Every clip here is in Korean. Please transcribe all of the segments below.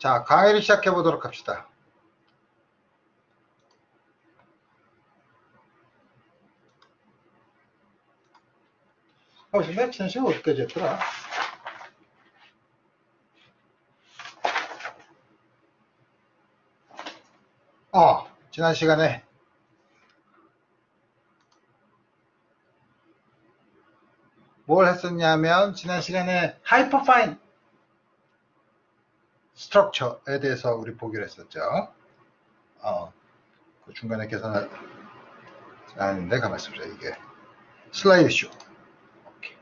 자, 강의를 시작해 보도록 합시다. 지금 매치는 시간 어디까지 했더라? 지난 시간에 뭘 했었냐면, 지난 시간에 하이퍼파인 스트럭처에 대해서 우리 보기로 했었죠. 그 중간에 계산을 아닌데, 가만 있어보자. 이게 슬라이드 쇼. 오케이.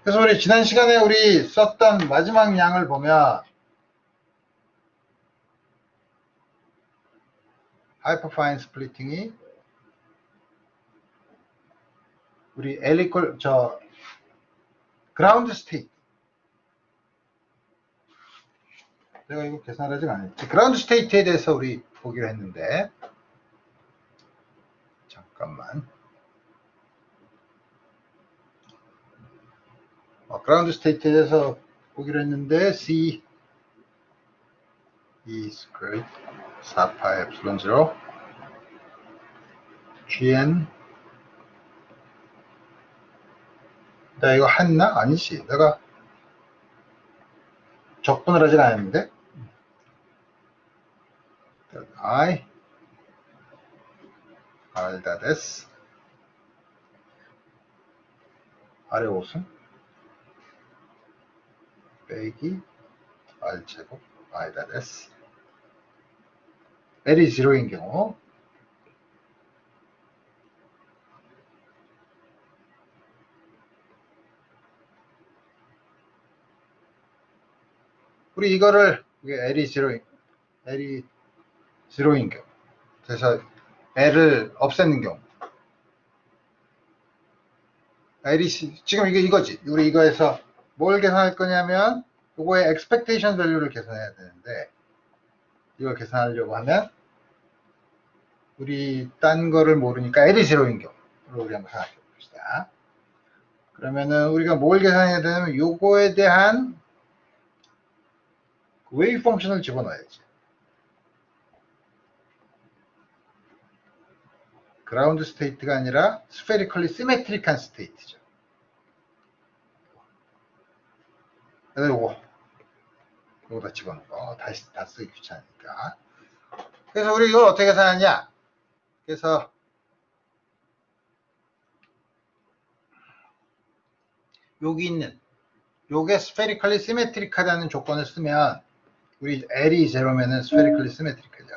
그래서 우리 지난 시간에 우리 썼던 마지막 양을 보면, 하이퍼파인 스플리팅이 우리 엘리콜 그라운드 스테이트, 내가 이거 계산을 아직 안 했지. 그라운드 스테이트에 대해서 우리 보기로 했는데, 잠깐만. 그라운드 스테이트에 대해서 보기로 했는데, C E 스퀘어드 4파이 엡실론 0 GN. 내가 이거 했나? 아니지. 내가 적분을 아직 안 했는데. I 알다데스 아래 5승 빼기 R제곱 알다데스 L이 0인 경우 우리 이거를 L이 0인 경우, 그래서 L을 없애는 경우, L이 지금 이거지. 우리 이거에서 뭘 계산할 거냐면 요거의 expectation value를 계산해야 되는데, 이걸 계산하려고 하면 우리 딴 거를 모르니까 L이 0인 경우로 우리 한번 생각해 봅시다. 그러면은 우리가 뭘 계산해야 되냐면 요거에 대한 웨이브 펑션을 집어넣어야지. 그라운드 스테이트가 아니라 스페리컬리 시메트릭한 스테이트죠. 그래서 요거다 집어넣고 다시 다 쓰기 귀찮으니까. 그래서 우리 이걸 어떻게 계산하냐? 그래서 여기 있는 요게 스페리컬리 시메트릭하다는 조건을 쓰면 우리 L이 0면은 스페리컬리 시메트릭하죠.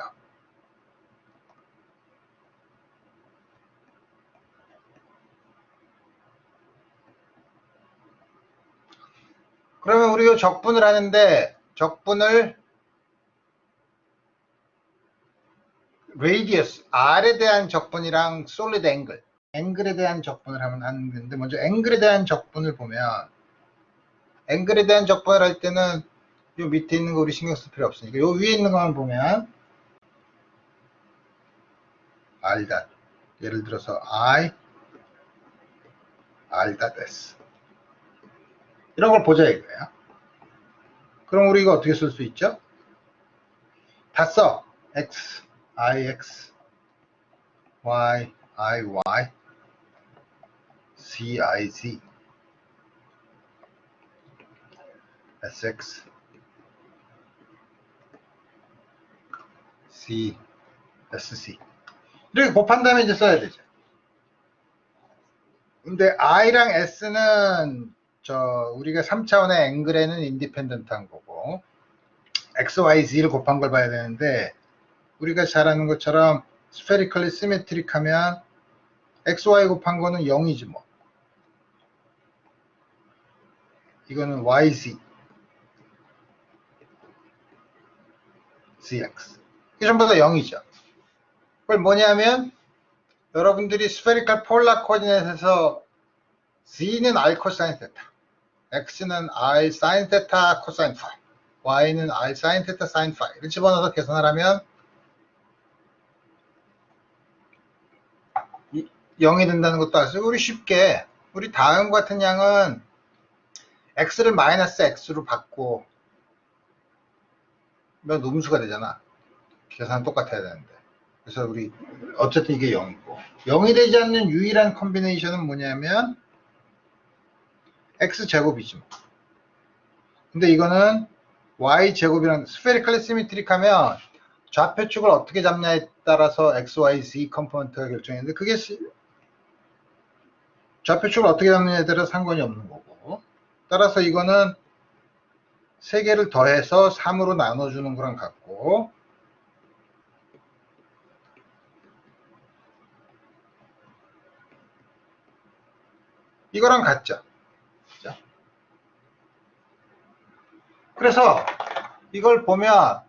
그러면 우리 요 적분을 하는데, 적분을 레디어스 R에 대한 적분이랑 솔리드 앵글에 대한 적분을 하는데, 먼저 앵글에 대한 적분을 보면, 앵글에 대한 적분을 할 때는 요 밑에 있는 거 우리 신경 쓸 필요 없으니까 요 위에 있는 것만 보면 R닷, 예를 들어서 I R닷 S 이런 걸 보자 이거야. 그럼 우리 이거 어떻게 쓸 수 있죠? 다 써. X, IX, Y, IY, CIZ, SX, C, SC 이렇게 곱한 다음에 이제 써야 되죠. 근데 I랑 S는 우리가 3차원의 앵글에는 인디펜던트한 거고, X, Y, Z를 곱한 걸 봐야 되는데, 우리가 잘 아는 것처럼 스페리컬리 시메트릭 하면 X, Y 곱한 거는 0이지 뭐. 이거는 Y, Z, ZX. 이게 전부 다 0이죠. 그걸 뭐냐면, 여러분들이 스페리컬 폴라 코디네이트에서 Z는 R 코사인 테타, X는 R 사인 테타 코사인 파이, Y는 R 사인 테타 사인 파이 이렇게 집어넣어서 계산을 하면 0이 된다는 것도 아세요? 우리 쉽게 우리 다음과 같은 양은 x를 마이너스 x로 바꾸면 음수가 되잖아. 계산은 똑같아야 되는데. 그래서 우리 어쨌든 이게 0이고 0이 되지 않는 유일한 컨비네이션은 뭐냐면 x제곱이지 뭐. 근데 이거는 y제곱이랑 스페리컬리 시메트릭 하면 좌표축을 어떻게 잡냐에 따라서 x, y, z 컴포넌트가 결정했는데 그게 좌표축을 어떻게 잡느냐에 따라 상관이 없는 거고, 따라서 이거는 3개를 더해서 3으로 나눠주는 거랑 같고, 이거랑 같죠. 그래서 이걸 보면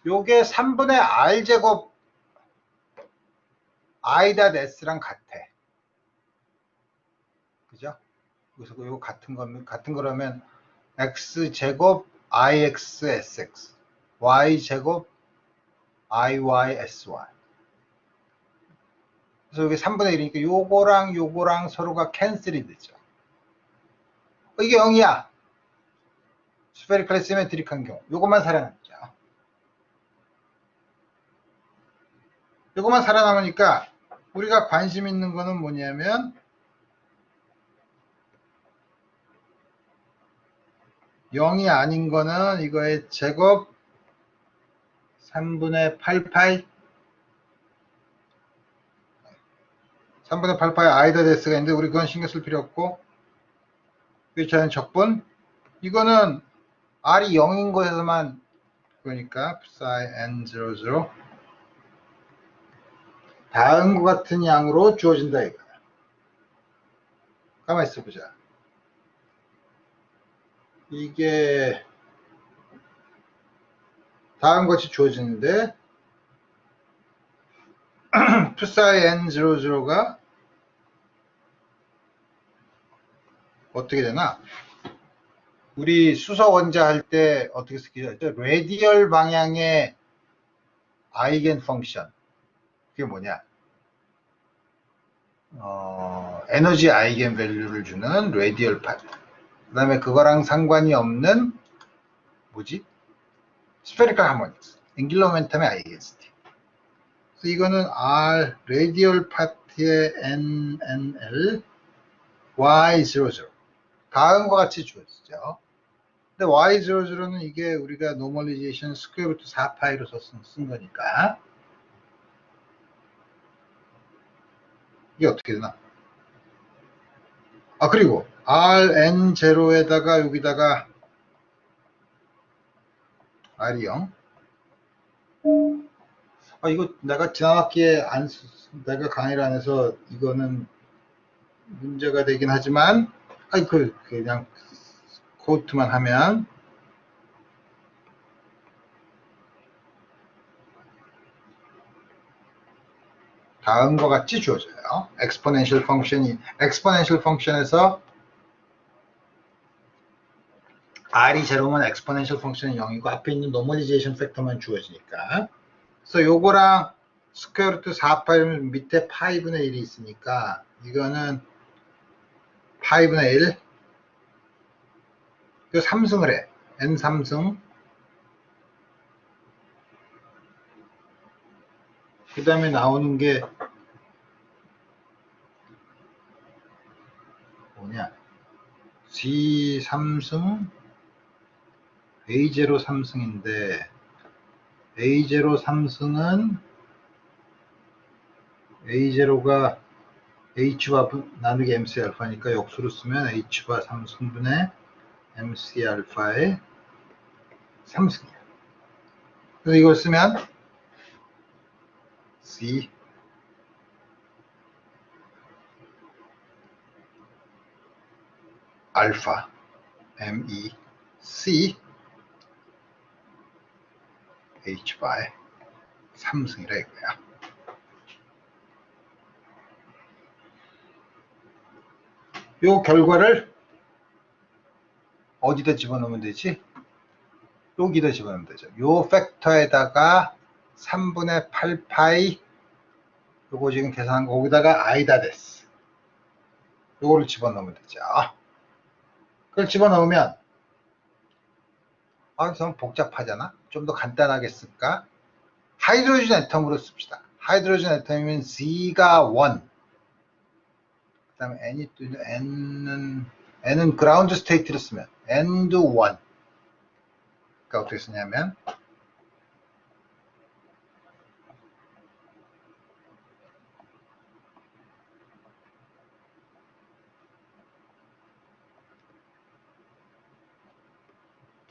요게 3분의 r제곱 i.s랑 같아. 그죠? 그래서 이거 같은 거라면 x제곱 ixsx, y제곱 iysy. 그래서 이게 3분의 1이니까 요거랑 서로가 캔슬이 되죠. 이게 0이야. 스페리컬 시메트릭한 경우. 요것만 살아남죠. 요것만 살아남으니까 우리가 관심 있는 거는 뭐냐면 0이 아닌 거는 이거의 제곱 3분의 8파이 3분의 8파이 i.s가 있는데 우리 그건 신경 쓸 필요 없고, 그렇다는 적분, 이거는 r이 0인 거에서만, 그러니까 psi n00 다음과 같은 양으로 주어진다 이거야. 가만히 있어보자. 이게 다음과 같이 주어지는데 psi n00가 어떻게 되나? 우리 수소 원자 할 때 어떻게 쓰기로 했죠? 레디얼 방향의 아이겐 펑션. 그게 뭐냐? 에너지 아이겐 밸류를 주는 레디얼 파트. 그 다음에 그거랑 상관이 없는 뭐지? 스페리컬 하모닉스. 앵귤러 모멘텀의 아이겐시티. 그래서 이거는 R 레디얼 파트의 NNL Y00 다음과 같이 주어지죠. 근데 Y00는 이게 우리가 노멀리제이션 스퀘어 루트 4파이로 쓴 거니까 이게 어떻게 되나? 그리고 RN0에다가 여기다가 R이 0. 이거 내가 지난 학기에 내가 강의를 안 해서 이거는 문제가 되긴 하지만, 그냥 코트만 하면 다음과 같이 주어져요. 엑스포넨셜 펑션에서 r이 제로면 엑스포넨셜 펑션은 0이고 앞에 있는 노멀리제이션 팩터만 주어지니까, 그래서 요거랑 스퀘어 루트 4파이면 밑에 파이분의 1이 있으니까 이거는 파이분의 1, 그 3승을 해. n 3승. 그 다음에 나오는 게 뭐냐? G 3승, A0 3승인데 A0 3승은 A0가 H와 나누기 MC 알파니까 역수로 쓰면 H와 3승분의 MC 알파의 3승이야. 그래서 이걸 쓰면 C 알파 MEC H바의 3승이라 이거야. 요 결과를 어디다 집어넣으면 되지? 여기다 집어넣으면 되죠. 요 팩터에다가 3분의 8파이 요거 지금 계산한 거 거기다가 아이다 데스 요거를 집어넣으면 되죠. 그걸 집어넣으면 좀 복잡하잖아. 좀 더 간단하게 쓸까? 하이드로젠 애텀으로 씁시다. 하이드로젠 애텀이면 Z가 1, 그 다음에 N이 또 N은 그라운드 스테이트로 쓰면 N도 1. 그러니까 어떻게 쓰냐면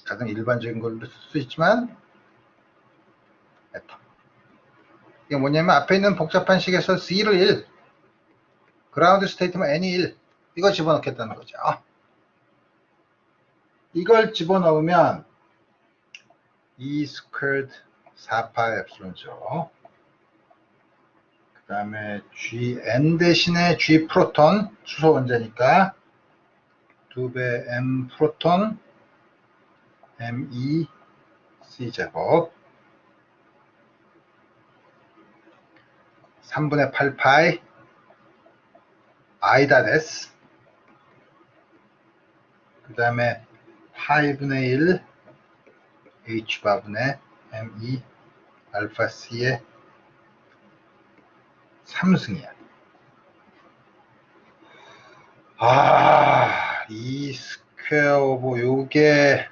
가장 일반적인 걸로 쓸 수 있지만 애텀. 이게 뭐냐면 앞에 있는 복잡한 식에서 C를 1, 그라운드 스테이트면 N이 1, 이거 집어넣겠다는 거죠. 이걸 집어넣으면 E 스퀘어드 4파 엡실론죠. 그 다음에 N 대신에 G 프로톤, 수소 원자니까 2배 M 프로톤 ME C제곱 3분의 8파이 I다 데스, 그 다음에 파이분의 1 H바분의 ME 알파 C의 3승이야. 이 스퀘어 오브 요게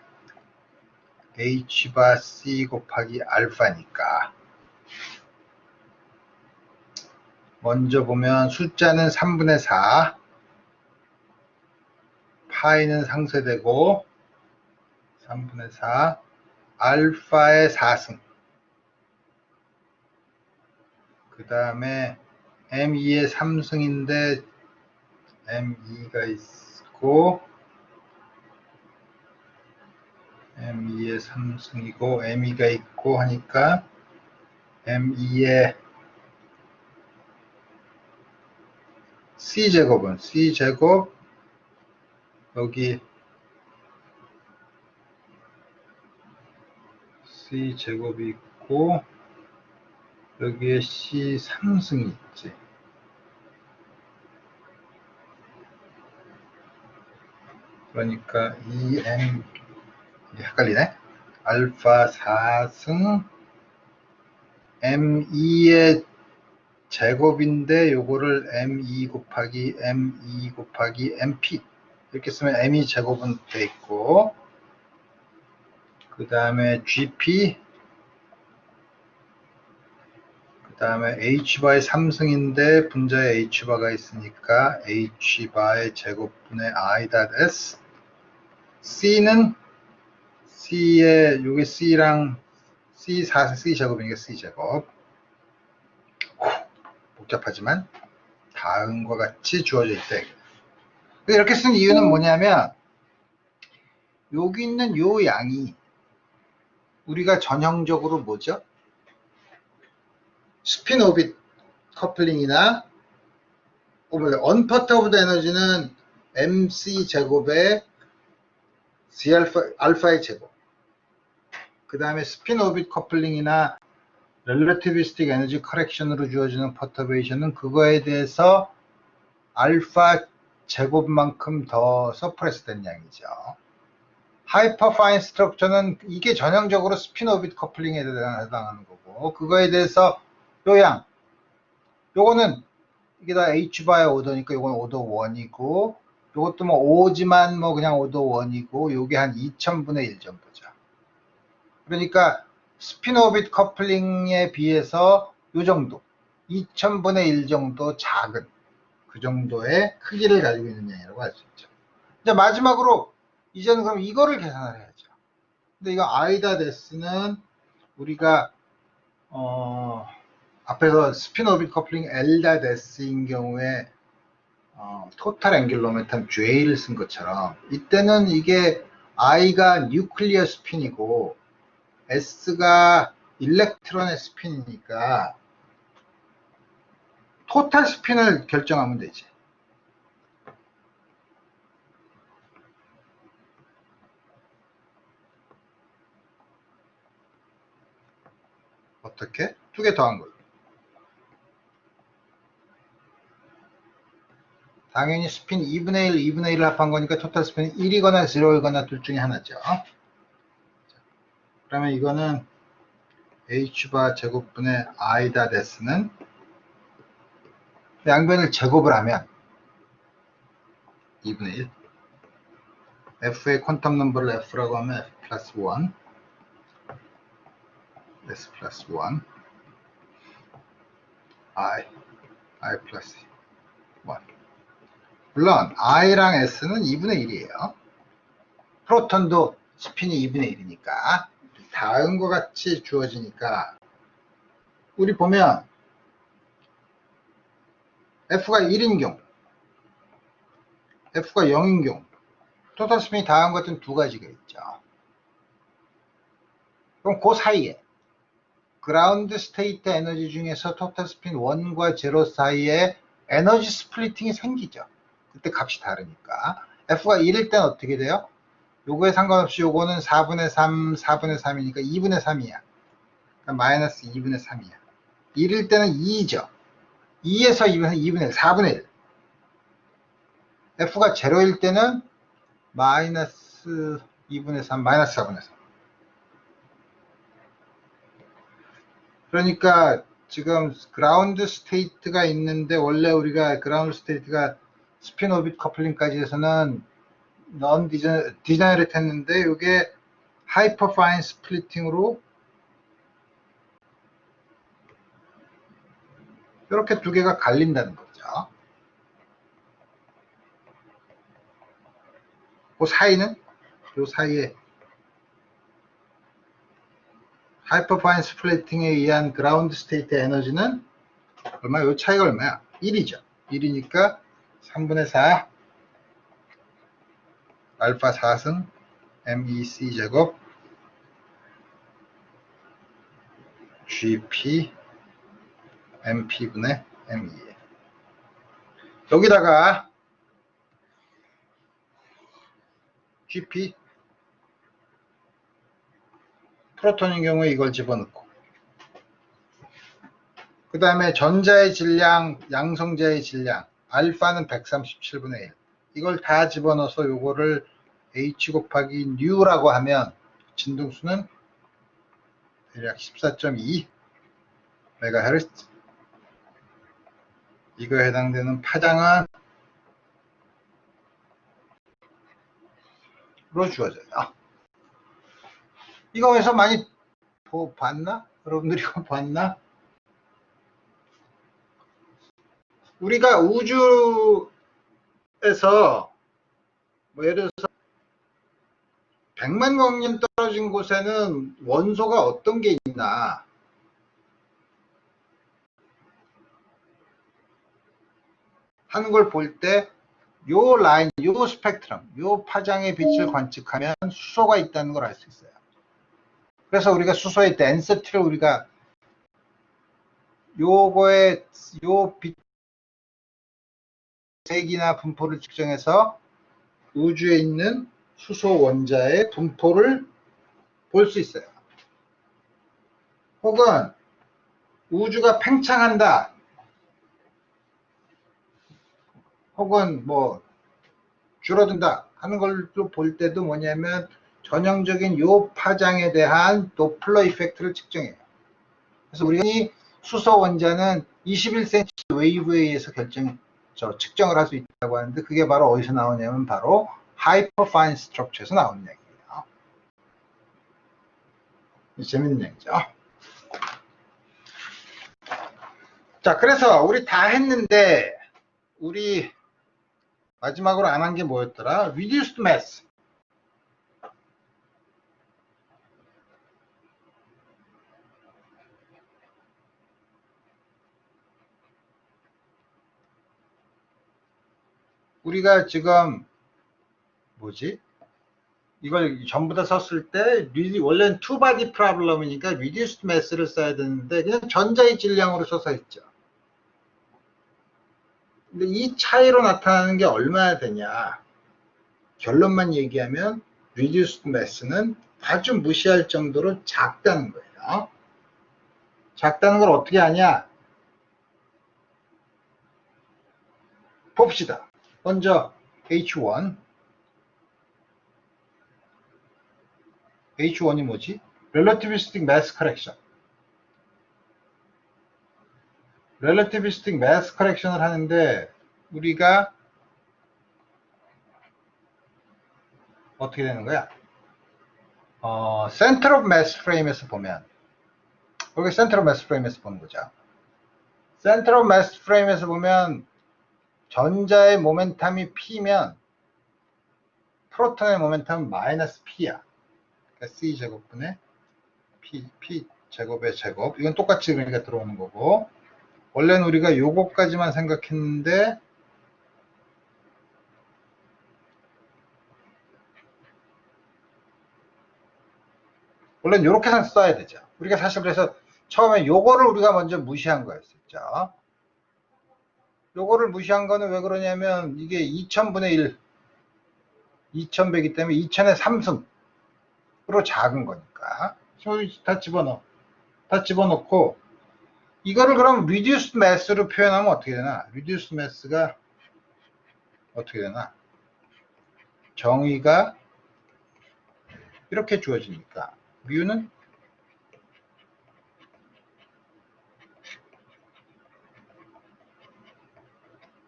H바 C 곱하기 알파니까 먼저 보면 숫자는 3분의 4, 파이는 상쇄되고 3분의 4, 알파의 4승, 그 다음에 M2의 3승인데 M2가 있고 M2의 3승이고 M2가 있고 하니까 M2의 C제곱은 C제곱 여기 C제곱이 있고 여기에 C 3승이 있지. 그러니까 EM 헷갈리네. 알파 4승 M2의 제곱인데 요거를 M2 곱하기 M2 곱하기 MP 이렇게 쓰면 M2 제곱은 돼 있고 그 다음에 GP 그 다음에 H바의 3승인데 분자에 H바가 있으니까 H바의 제곱분의 I다 S, C는 C의 요게 C랑 C 4, C 제곱이니까 C 제곱. 복잡하지만 다음과 같이 주어져 있다. 이렇게 쓴 이유는 뭐냐면 여기 있는 요 양이 우리가 전형적으로 뭐죠? 스핀 오빗 커플링이나 언퍼터블드 에너지는 MC 제곱에 C 알파의 제곱, 그 다음에 스핀 오빗 커플링이나 렐러티비스틱 에너지 커렉션으로 주어지는 퍼터베이션은 그거에 대해서 알파 제곱만큼 더 서프레스 된 양이죠. 하이퍼 파인 스트럭처는 이게 전형적으로 스핀 오빗 커플링에 해당하는 거고 그거에 대해서 요 양, 요거는 이게 다 H바의 오더니까 요건 오더 1이고 요것도 뭐 5지만 뭐 그냥 오더 1이고 요게 한 2000분의 1 정도죠. 그러니까 스핀 오빗 커플링에 비해서 요 정도 2000분의 1 정도 작은 그 정도의 크기를 가지고 있는 양이라고 할 수 있죠. 이제 마지막으로 이제는 그럼 이거를 계산을 해야죠. 근데 이거 아이다 데스는 우리가 앞에서 스핀 오빗 커플링 엘다 데스인 경우에 토탈 앵귤러 모멘텀 J를 쓴 것처럼 이때는 이게 I가 뉴클리어 스핀이고 S가 일렉트론의 스핀이니까 토탈 스핀을 결정하면 되지. 어떻게? 두 개 더한 거예요. 당연히 스핀 2분의 1, 2분의 1을 합한 거니까 토탈 스핀이 1이거나 0이거나 둘 중에 하나죠. 그러면 이거는 h바 제곱분의 i.s는 양변을 제곱을 하면 2분의 1 f의 퀀텀 넘버를 f라고 하면 f 플러스 1 s 플러스 1 i 플러스 1 물론 i랑 s는 2분의 1이에요. 프로톤도 스핀이 2분의 1이니까 다음과 같이 주어지니까 우리 보면 F가 1인 경우 F가 0인 경우 토탈 스핀이 다음과 같은 두 가지가 있죠. 그럼 그 사이에 그라운드 스테이트 에너지 중에서 토탈 스핀 1과 0 사이에 에너지 스플리팅이 생기죠. 그때 값이 다르니까 F가 1일 때는 어떻게 돼요? 요거에 상관없이 요거는 4분의 3, 4분의 3이니까 2분의 3이야. 그러니까 마이너스 2분의 3이야. 1일 때는 2죠. 2에서 2분의 1, 4분의 1. F가 0일 때는 마이너스 2분의 3, 마이너스 4분의 3. 그러니까 지금 그라운드 스테이트가 있는데 원래 우리가 그라운드 스테이트가 스핀 오빗 커플링까지 해서는 넌 디제너레이트 했는데 이게 하이퍼 파인 스플리팅으로 이렇게 두 개가 갈린다는 거죠. 그 사이는 이 사이에 하이퍼 파인 스플리팅에 의한 그라운드 스테이트 에너지는 얼마야? 이 차이가 얼마야? 1이죠. 1이니까 3분의 4 알파 4승 MEC 제곱 GP MP분의 ME. 여기다가 GP 프로톤인 경우에 이걸 집어넣고 그 다음에 전자의 질량, 양성자의 질량 알파는 137분의 1 이걸 다 집어넣어서 요거를 H 곱하기 N라고 하면 진동수는 대략 14.2 MHz 이거에 해당되는 파장은 로 주어져요. 이거에서 많이 봤나? 여러분들이 이거 봤나? 우리가 우주에서 뭐 예를 들어서 100만 광년 떨어진 곳에는 원소가 어떤 게 있나 하는 걸 볼 때 요 라인, 요 스펙트럼, 요 파장의 빛을 관측하면 수소가 있다는 걸 알 수 있어요. 그래서 우리가 수소의 덴시티를 우리가 요거의 요 빛 색이나 분포를 측정해서 우주에 있는 수소 원자의 분포를 볼 수 있어요. 혹은 우주가 팽창한다. 혹은 뭐 줄어든다 하는 걸 볼 때도 뭐냐면 전형적인 요 파장에 대한 도플러 이펙트를 측정해요. 그래서 우리가 수소 원자는 21cm 웨이브에 의해서 측정을 할 수 있다고 하는데 그게 바로 어디서 나오냐면 바로 하이퍼 파인 스트럭처에서 나오는 얘기예요. 재밌는 얘기죠. 자, 그래서 우리 다 했는데 우리 마지막으로 안 한 게 뭐였더라? Reduced mass. 우리가 지금 뭐지? 이걸 전부 다 썼을 때 원래는 투바디 프로블럼이니까 reduced mass를 써야 되는데 그냥 전자의 질량으로 써서 했죠. 근데 이 차이로 나타나는 게 얼마나 되냐? 결론만 얘기하면 reduced mass는 아주 무시할 정도로 작다는 거예요. 작다는 걸 어떻게 하냐? 봅시다. 먼저 H1. H1이 뭐지? Relativistic Mass Correction. Relativistic Mass Correction을 하는데 우리가 어떻게 되는 거야? Center of Mass Frame에서 보면, 여기 Center of Mass Frame에서 보는 거죠. Center of Mass Frame에서 보면 전자의 모멘텀이 P면 프로톤의 모멘텀은 마이너스 P야. 그러니까 C 제곱분의 P 제곱의 제곱. 이건 똑같이 그러니까 들어오는 거고, 원래는 우리가 요거까지만 생각했는데 원래는 요렇게 써야 되죠. 우리가 사실 그래서 처음에 요거를 우리가 먼저 무시한 거였었죠. 요거를 무시한 거는 왜 그러냐면 이게 2000분의 1, 2100이기 때문에 2000의 3승으로 작은 거니까. 다 집어넣어. 다 집어넣고 이거를 그럼 reduced mass로 표현하면 어떻게 되나? reduced mass가 어떻게 되나? 정의가 이렇게 주어지니까 뮤는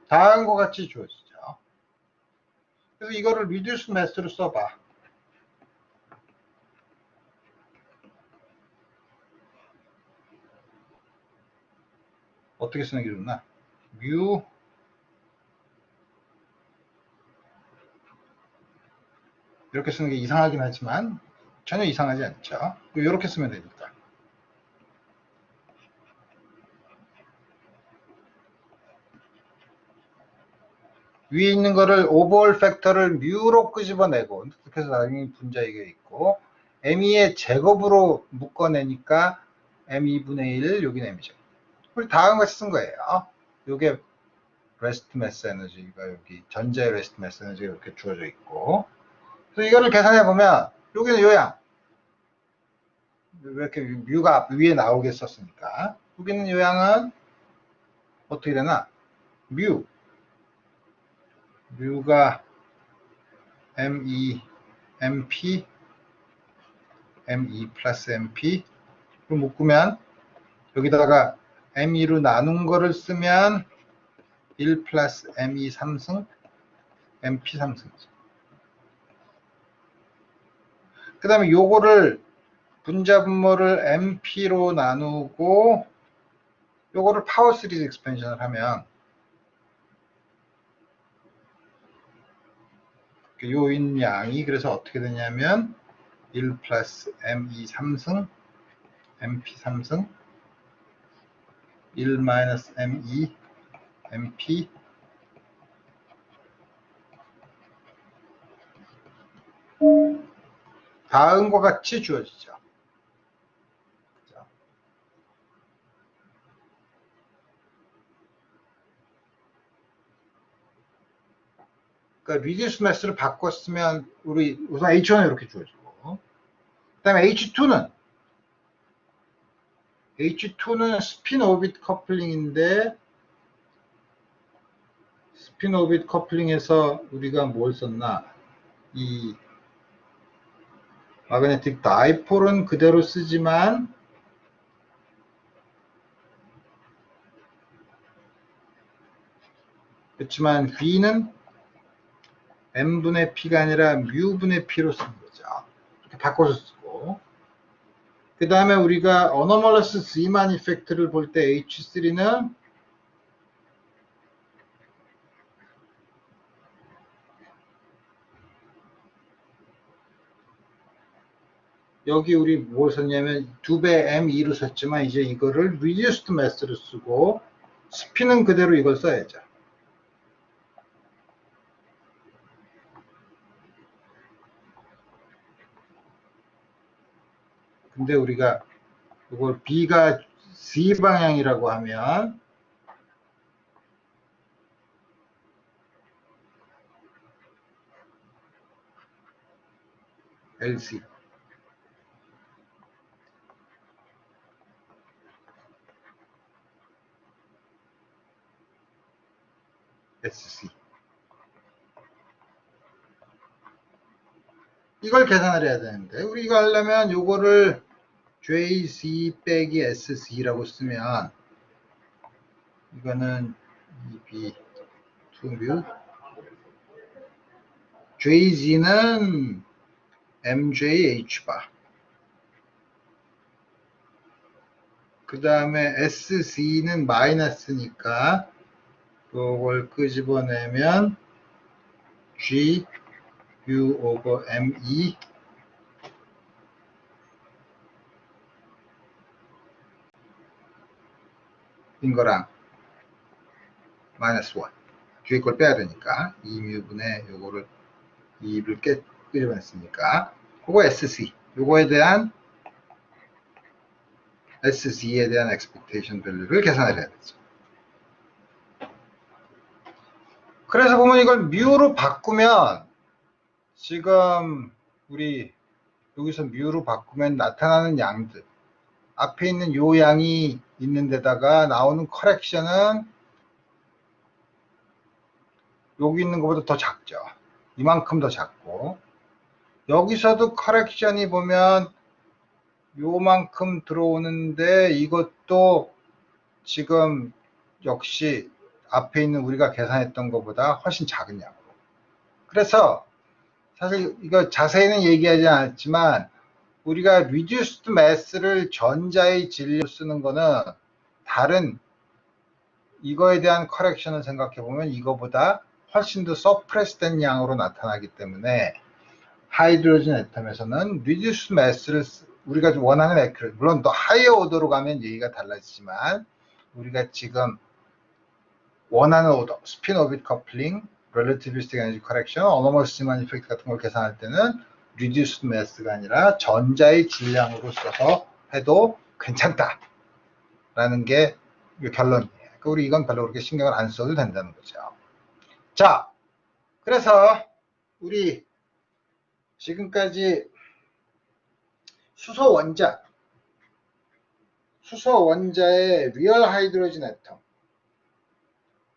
다음과 같이 주어지죠. 그래서 이거를 reduced mass로 써봐. 어떻게 쓰는 게 좋나? 뮤 이렇게 쓰는 게 이상하긴 하지만 전혀 이상하지 않죠. 이렇게 쓰면 되니까. 위에 있는 거를 오버올 팩터를 뮤로 끄집어내고, 그래서 나중에 분자이가 있고, m2의 제곱으로 묶어내니까 m2분의 1, 여기는 m이죠. 우리 다음 같이 쓴 거예요. 요게 레스트 매스 에너지가 여기 전자의 레스트 매스 에너지가 이렇게 주어져 있고, 그래서 이거를 계산해 보면 여기는 요양, 왜 이렇게 뮤가 위에 나오게 썼으니까 여기는 요양은 어떻게 되나? 뮤가 m2 mp m2 플러스 mp 로 묶으면 여기다가 m2로 나눈 거를 쓰면 1 플러스 m2 3승 mp 3승이죠. 그 다음에 요거를 분자 분모를 mp로 나누고 요거를 파워 시리즈 익스펜션을 하면 요인 양이 그래서 어떻게 되냐면 1 플러스 m2 3승 mp 3승 1 마이너스 m2 mp 다음과 같이 주어지죠. 그러니까 리듀스 매스를 바꿨으면 우리 우선 H1은 이렇게 주어지고, 그 다음에 H2는 스핀 오빗 커플링인데, 스핀 오빗 커플링에서 우리가 뭘 썼나? 이 마그네틱 다이폴은 그대로 쓰지만 그렇지만 B는 M분의 P가 아니라 뮤분의 P로 쓴 거죠. 이렇게 바꿔서 쓰고, 그 다음에 우리가 어노멀러스 Zeeman 이펙트를 볼 때 H3는 여기 우리 뭘 썼냐면 2배 M2로 썼지만 이제 이거를 reduced mass로 쓰고 스피는 그대로 이걸 써야죠. 근데 우리가 이걸 B가 Z 방향이라고 하면 LC SC 이걸 계산을 해야 되는데, 우리 이거 하려면 요거를 JZ 빼기 SC라고 쓰면, 이거는 EB 2뮤, JZ는 MJH바, 그 다음에 SC는 마이너스니까 요걸 끄집어내면 G U over ME 인 거랑 마이너스 1 뒤에 걸 빼야 되니까 2뮤분의 요거를 2를 끄집어냈으니까 그거 SC, 요거에 대한 SC에 대한 expectation value를 계산을 해야 되죠. 그래서 보면 이걸 뮤로 바꾸면 지금 우리 여기서 뮤로 바꾸면 나타나는 양들, 앞에 있는 요 양이 있는 데다가 나오는 커렉션은 여기 있는 것보다 더 작죠. 이만큼 더 작고, 여기서도 커렉션이 보면 요만큼 들어오는데 이것도 지금 역시 앞에 있는 우리가 계산했던 것보다 훨씬 작은 양으로. 그래서 사실 이거 자세히는 얘기하지 않았지만 우리가 reduced mass를 전자의 진리로 쓰는 거는 다른 이거에 대한 커렉션을 생각해 보면 이거보다 훨씬 더 서프레스된 양으로 나타나기 때문에 하이드로젠 애텀에서는 reduced mass를 우리가 원하는 액큐레, 물론 더 하이어 오더로 가면 얘기가 달라지지만 우리가 지금 원하는 오더, 스핀 오빗 커플링, relativistic energy correction, anomalous effect 같은 걸 계산할 때는 reduced mass가 아니라 전자의 질량으로 써서 해도 괜찮다라는 게 결론이에요. 그러니까 우리 이건 별로 그렇게 신경을 안 써도 된다는 거죠. 자, 그래서 우리 지금까지 수소 원자의 리얼 하이드로젠 애텀,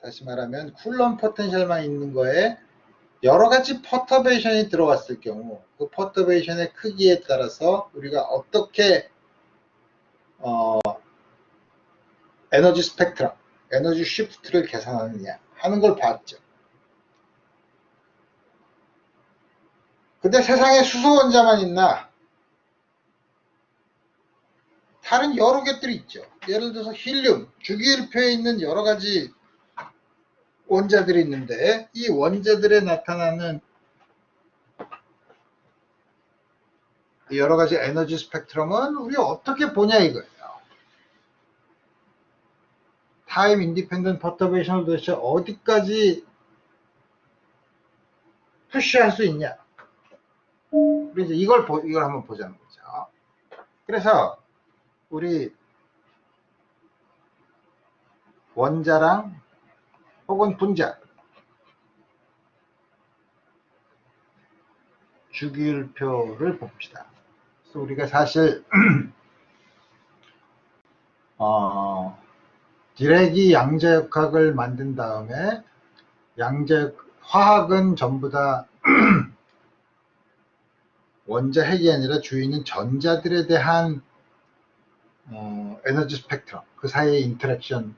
다시 말하면 쿨럼 포텐셜만 있는 거에 여러 가지 퍼터베이션이 들어갔을 경우 그 퍼터베이션의 크기에 따라서 우리가 어떻게 에너지 스펙트럼, 에너지 쉬프트를 계산하느냐 하는 걸 봤죠. 근데 세상에 수소 원자만 있나? 다른 여러 개들이 있죠. 예를 들어서 힐륨, 주기율표에 있는 여러 가지 원자들이 있는데 이 원자들에 나타나는 여러 가지 에너지 스펙트럼은 우리가 어떻게 보냐 이거예요. 타임 인디펜던트 퍼터베이션을 도대체 어디까지 푸시할 수 있냐. 그래서 이걸 한번 보자는 거죠. 그래서 우리 원자랑 혹은 분자, 주기율표를 봅시다. 그래서 우리가 사실 디렉이 양자역학을 만든 다음에 화학은 전부 다 원자 핵이 아니라 주위에 있는 전자들에 대한 에너지 스펙트럼, 그 사이의 인터랙션,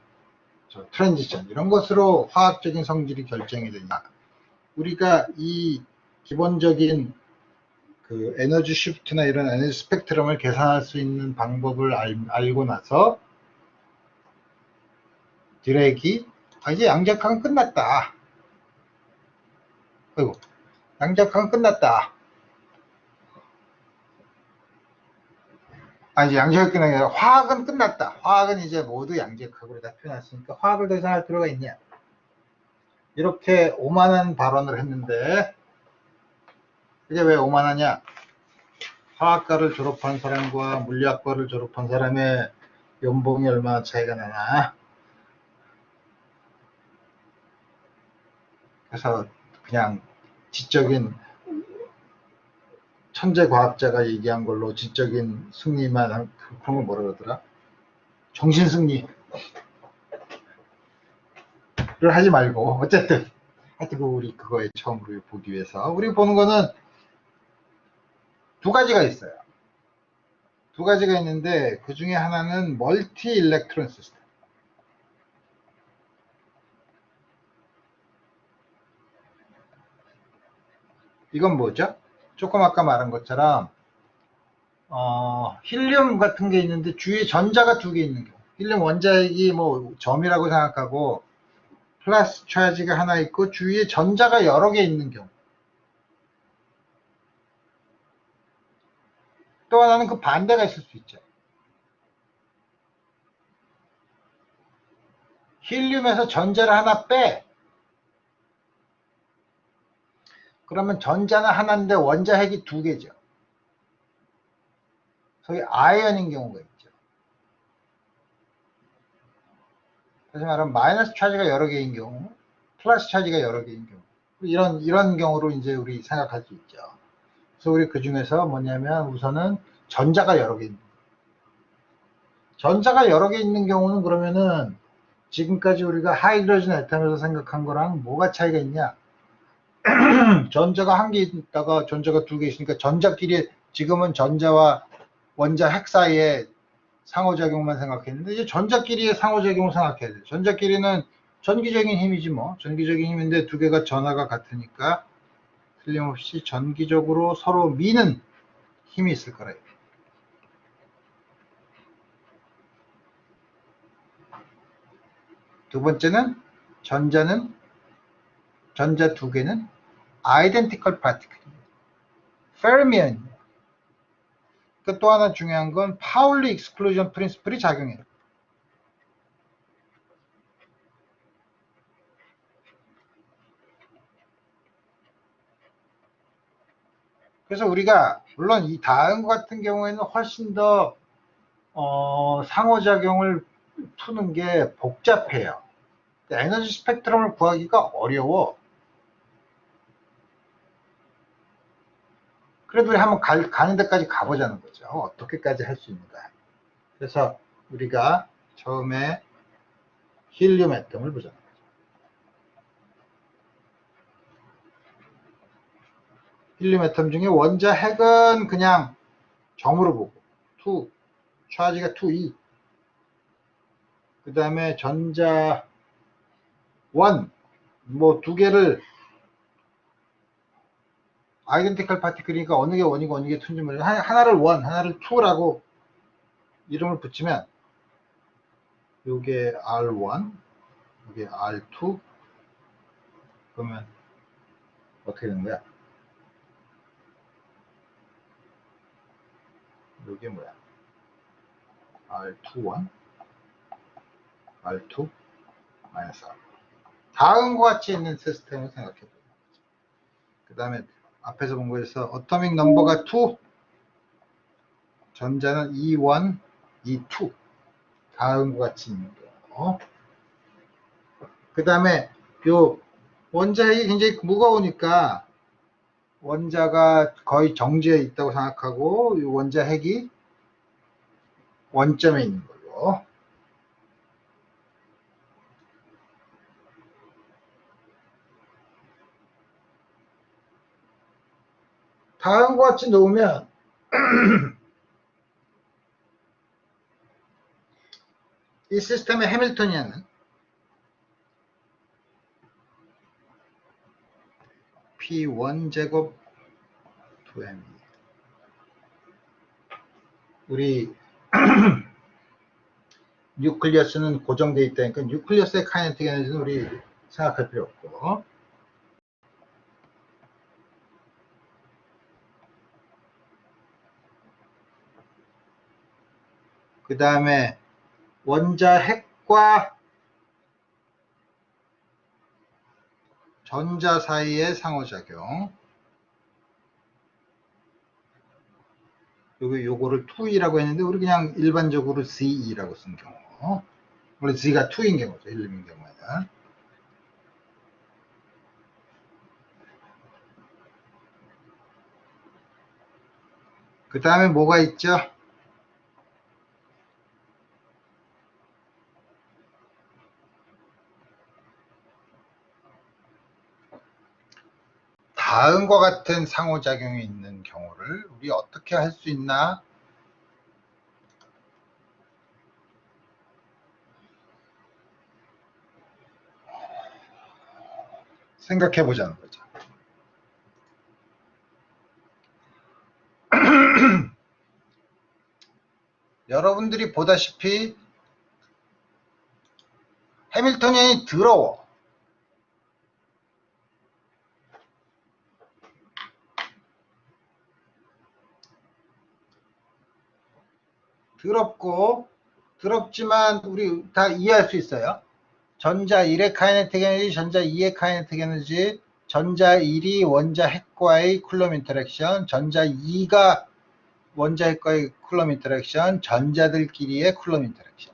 트랜지션 이런 것으로 화학적인 성질이 결정이 되냐. 우리가 이 기본적인 그 에너지 쉬프트나 이런 에너지 스펙트럼을 계산할 수 있는 방법을 알고 나서 디렉이 이제 양자역학은 끝났다. 아이고, 양자역학은 끝났다. 이제 양자역학은 아니라 화학은 끝났다. 화학은 이제 모두 양자역학으로 다 표현했으니까 화학을 더 이상 할 필요가 있냐. 이렇게 오만한 발언을 했는데 이게 왜 오만하냐. 화학과를 졸업한 사람과 물리학과를 졸업한 사람의 연봉이 얼마나 차이가 나나. 그래서 그냥 지적인 천재 과학자가 얘기한 걸로 지적인 승리만 그런 걸 뭐라 그러더라? 정신 승리를 하지 말고 어쨌든 하여튼 우리 그거에 처음으로 보기 위해서 우리 보는 거는 두 가지가 있어요. 두 가지가 있는데 그 중에 하나는 멀티 일렉트론 시스템. 이건 뭐죠? 조금 아까 말한 것처럼 힐륨 같은 게 있는데 주위에 전자가 두 개 있는 경우. 힐륨 원자핵이 뭐 점이라고 생각하고 플러스 차지가 하나 있고 주위에 전자가 여러 개 있는 경우. 또 하나는 그 반대가 있을 수 있죠. 힐륨에서 전자를 하나 빼. 그러면 전자는 하나인데 원자핵이 두 개죠. 소위 아이언인 경우가 있죠. 다시 말하면 마이너스 차지가 여러 개인 경우, 플러스 차지가 여러 개인 경우. 이런 경우로 이제 우리 생각할 수 있죠. 그래서 우리 그 중에서 뭐냐면 우선은 전자가 여러 개 있는. 전자가 여러 개 있는 경우는 그러면은 지금까지 우리가 하이드로전 애텀에서 생각한 거랑 뭐가 차이가 있냐? 전자가 한 개 있다가 전자가 두 개 있으니까 전자끼리 지금은 전자와 원자 핵 사이에 상호작용만 생각했는데 이제 전자끼리의 상호작용을 생각해야 돼요. 전자끼리는 전기적인 힘이지 뭐. 전기적인 힘인데 두 개가 전하가 같으니까 틀림없이 전기적으로 서로 미는 힘이 있을 거래요. 두 번째는 전자 두 개는 identical particle입니다. 페르미언입니다. 또 하나 중요한 건 파울리 익스클루전 프린시플이 작용해요. 그래서 우리가 물론 이 다음 같은 경우에는 훨씬 더 상호작용을 푸는 게 복잡해요. 에너지 스펙트럼을 구하기가 어려워. 그래도 우리 한번 가는 데까지 가보자는 거죠. 어떻게까지 할 수 있는가. 그래서 우리가 처음에 힐륨 애텀을 보자는 거죠. 힐륨 애텀 중에 원자 핵은 그냥 점으로 보고 2, 차지가 2, 2. 그 다음에 전자 1, 뭐 두 개를 아이덴티컬 파티클이니까 어느 게 원이고 어느 게 2인지 모르겠는데 하나를 1, 하나를 2라고 이름을 붙이면 요게 R1, 요게 R2 그러면 어떻게 되는 거야? 요게 뭐야? R21, R2, 마이너스 R. 다음과 같이 있는 시스템을 생각해 보는 거죠. 그 다음에 앞에서 본 거에서 어토믹 넘버가 2, 전자는 E1, E2. 다음과 같이 있는 거. 그 다음에 요 원자핵이 굉장히 무거우니까 원자가 거의 정지해 있다고 생각하고 이 원자핵이 원점에 있는 걸로. 다음과 같이 놓으면 이 시스템의 해밀토니안은 P1 제곱 2m. 우리 뉴클리어스는 고정되어 있다니까 뉴클리어스의 카이네틱 에너지는 우리 생각할 필요 없고. 그 다음에 원자 핵과 전자 사이의 상호작용. 요거를 2E라고 했는데 우리 그냥 일반적으로 ZE라고 쓴 경우. 원래 Z가 2인 경우죠. 1인 경우에는. 그 다음에 뭐가 있죠? 다음과 같은 상호작용이 있는 경우를 우리 어떻게 할 수 있나? 생각해 보자는 거죠. 여러분들이 보다시피 해밀토니안이 더러워. 더럽고 더럽지만 우리 다 이해할 수 있어요. 전자 1의 카이네틱 에너지, 전자 2의 카이네틱 에너지, 전자 1이 원자 핵과의 쿨럼 인터랙션, 전자 2가 원자 핵과의 쿨럼 인터랙션, 전자들끼리의 쿨럼 인터랙션.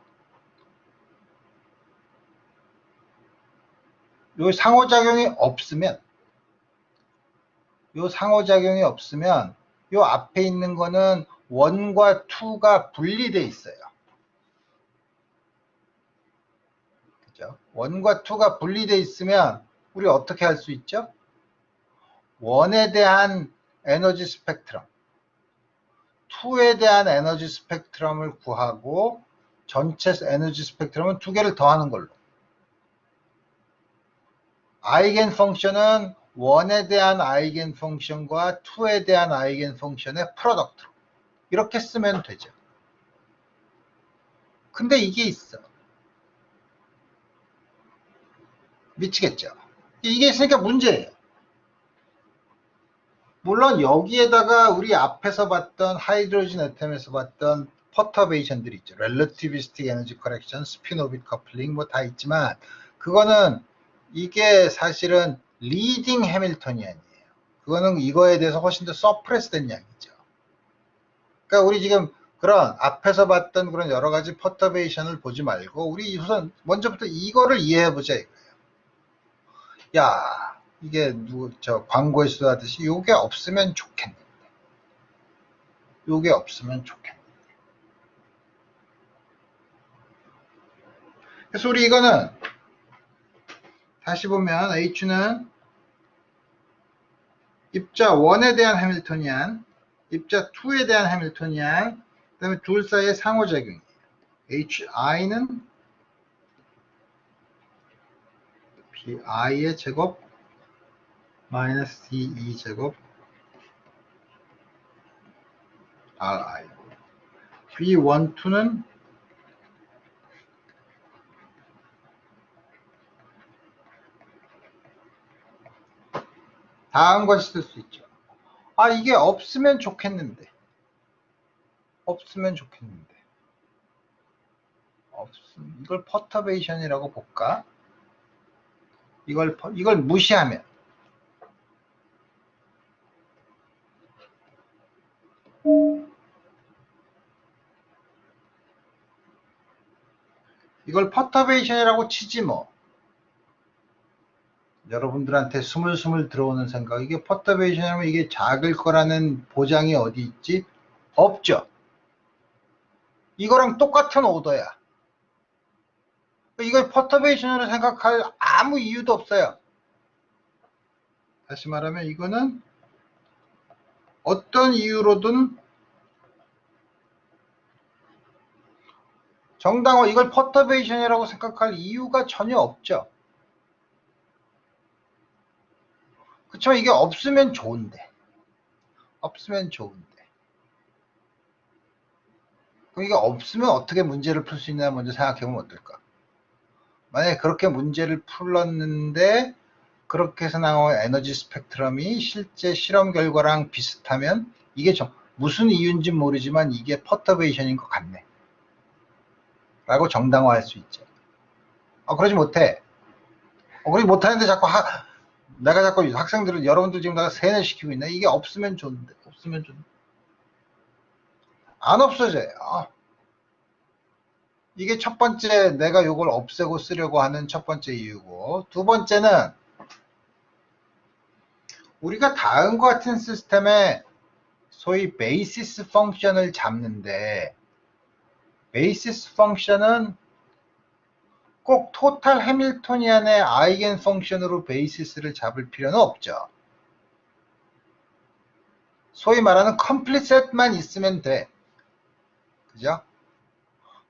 요 상호작용이 없으면 요 앞에 있는 거는 1과 2가 분리되어 있어요. 그죠? 1과 2가 분리되어 있으면 우리 어떻게 할 수 있죠? 1에 대한 에너지 스펙트럼, 2에 대한 에너지 스펙트럼을 구하고 전체 에너지 스펙트럼은 2개를 더하는 걸로. 아이겐 펑션은 1에 대한 아이겐 펑션과 2에 대한 아이겐 펑션의 프로덕트로 이렇게 쓰면 되죠. 근데 이게 있어. 미치겠죠. 이게 있으니까 문제예요. 물론 여기에다가 우리 앞에서 봤던 하이드로진 애텀에서 봤던 퍼터베이션들이 있죠. 렐러티비스틱 에너지 커렉션, 스핀 오빗 커플링 뭐 다 있지만 그거는 이게 사실은 리딩 해밀토니안이에요. 그거는 이거에 대해서 훨씬 더 서프레스 된 양이죠. 그러니까 우리 지금 그런 앞에서 봤던 그런 여러 가지 퍼터베이션을 보지 말고 우리 우선 먼저부터 이거를 이해해보자 이거예요. 야, 이게 저 광고에서도 하듯이 요게 없으면 좋겠는데. 요게 없으면 좋겠는데. 그래서 우리 이거는 다시 보면 H는 입자 1에 대한 해밀토니안, 입자 2에 대한 해밀토니안, 그 다음에 둘 사이의 상호작용이에요. HI는 BI의 제곱 마이너스 DE 제곱 RI. B1, 2는 다음 것이 쓸 수 있죠. 아, 이게 없으면 좋겠는데. 이걸 퍼터베이션이라고 볼까? 이걸 무시하면. 이걸 퍼터베이션이라고 치지 뭐. 여러분들한테 스물스물 들어오는 생각. 이게 퍼터베이션이라면 이게 작을 거라는 보장이 어디 있지? 없죠. 이거랑 똑같은 오더야. 이걸 퍼터베이션으로 생각할 아무 이유도 없어요. 다시 말하면 이거는 어떤 이유로든 정당화 이걸 퍼터베이션이라고 생각할 이유가 전혀 없죠. 그렇지만 이게 없으면 좋은데. 그럼 이게 없으면 어떻게 문제를 풀 수 있나 먼저 생각해보면 어떨까? 만약에 그렇게 문제를 풀었는데 그렇게 해서 나온 에너지 스펙트럼이 실제 실험 결과랑 비슷하면 이게 무슨 이유인지 모르지만 이게 퍼터베이션인 것 같네 라고 정당화할 수 있죠. 그러지 못해. 그러지 못하는데 자꾸 내가 자꾸 학생들은 여러분들 지금 내가 세뇌시키고 있네. 이게 없으면 좋은데. 안 없어져요. 이게 첫 번째 내가 이걸 없애고 쓰려고 하는 첫 번째 이유고, 두 번째는 우리가 다음과 같은 시스템에 소위 베이시스 펑션을 잡는데, 베이시스 펑션은 꼭 토탈 해밀토니안의 아이겐 펑션으로 베이시스를 잡을 필요는 없죠. 소위 말하는 컴플리트 셋만 있으면 돼. 그죠?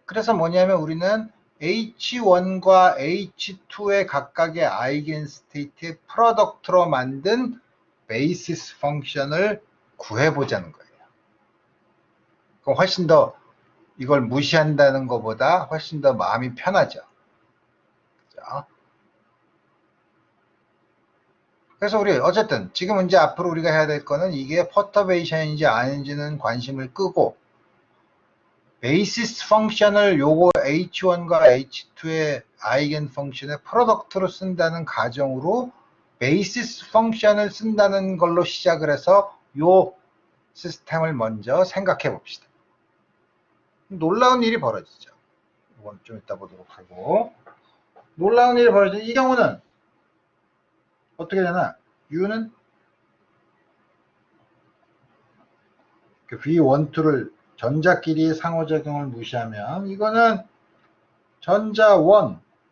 그래서 뭐냐면 우리는 H1과 H2의 각각의 아이겐 스테이트의 프로덕트로 만든 베이시스 펑션을 구해보자는 거예요. 그럼 훨씬 더 이걸 무시한다는 것보다 훨씬 더 마음이 편하죠. 그죠? 그래서 우리 어쨌든 지금 이제 앞으로 우리가 해야 될 거는 이게 퍼터베이션인지 아닌지는 관심을 끄고 베이시스 펑션을 요거 H1과 H2의 아이겐 펑션의 프로덕트로 쓴다는 가정으로 베이시스 펑션을 쓴다는 걸로 시작을 해서 요 시스템을 먼저 생각해 봅시다. 놀라운 일이 벌어지죠. 이건 좀 이따 보도록 하고, 놀라운 일이 벌어지는 이 경우는 어떻게 되나? U는 그 V12를 전자끼리의 상호작용을 무시하면 이거는 전자 1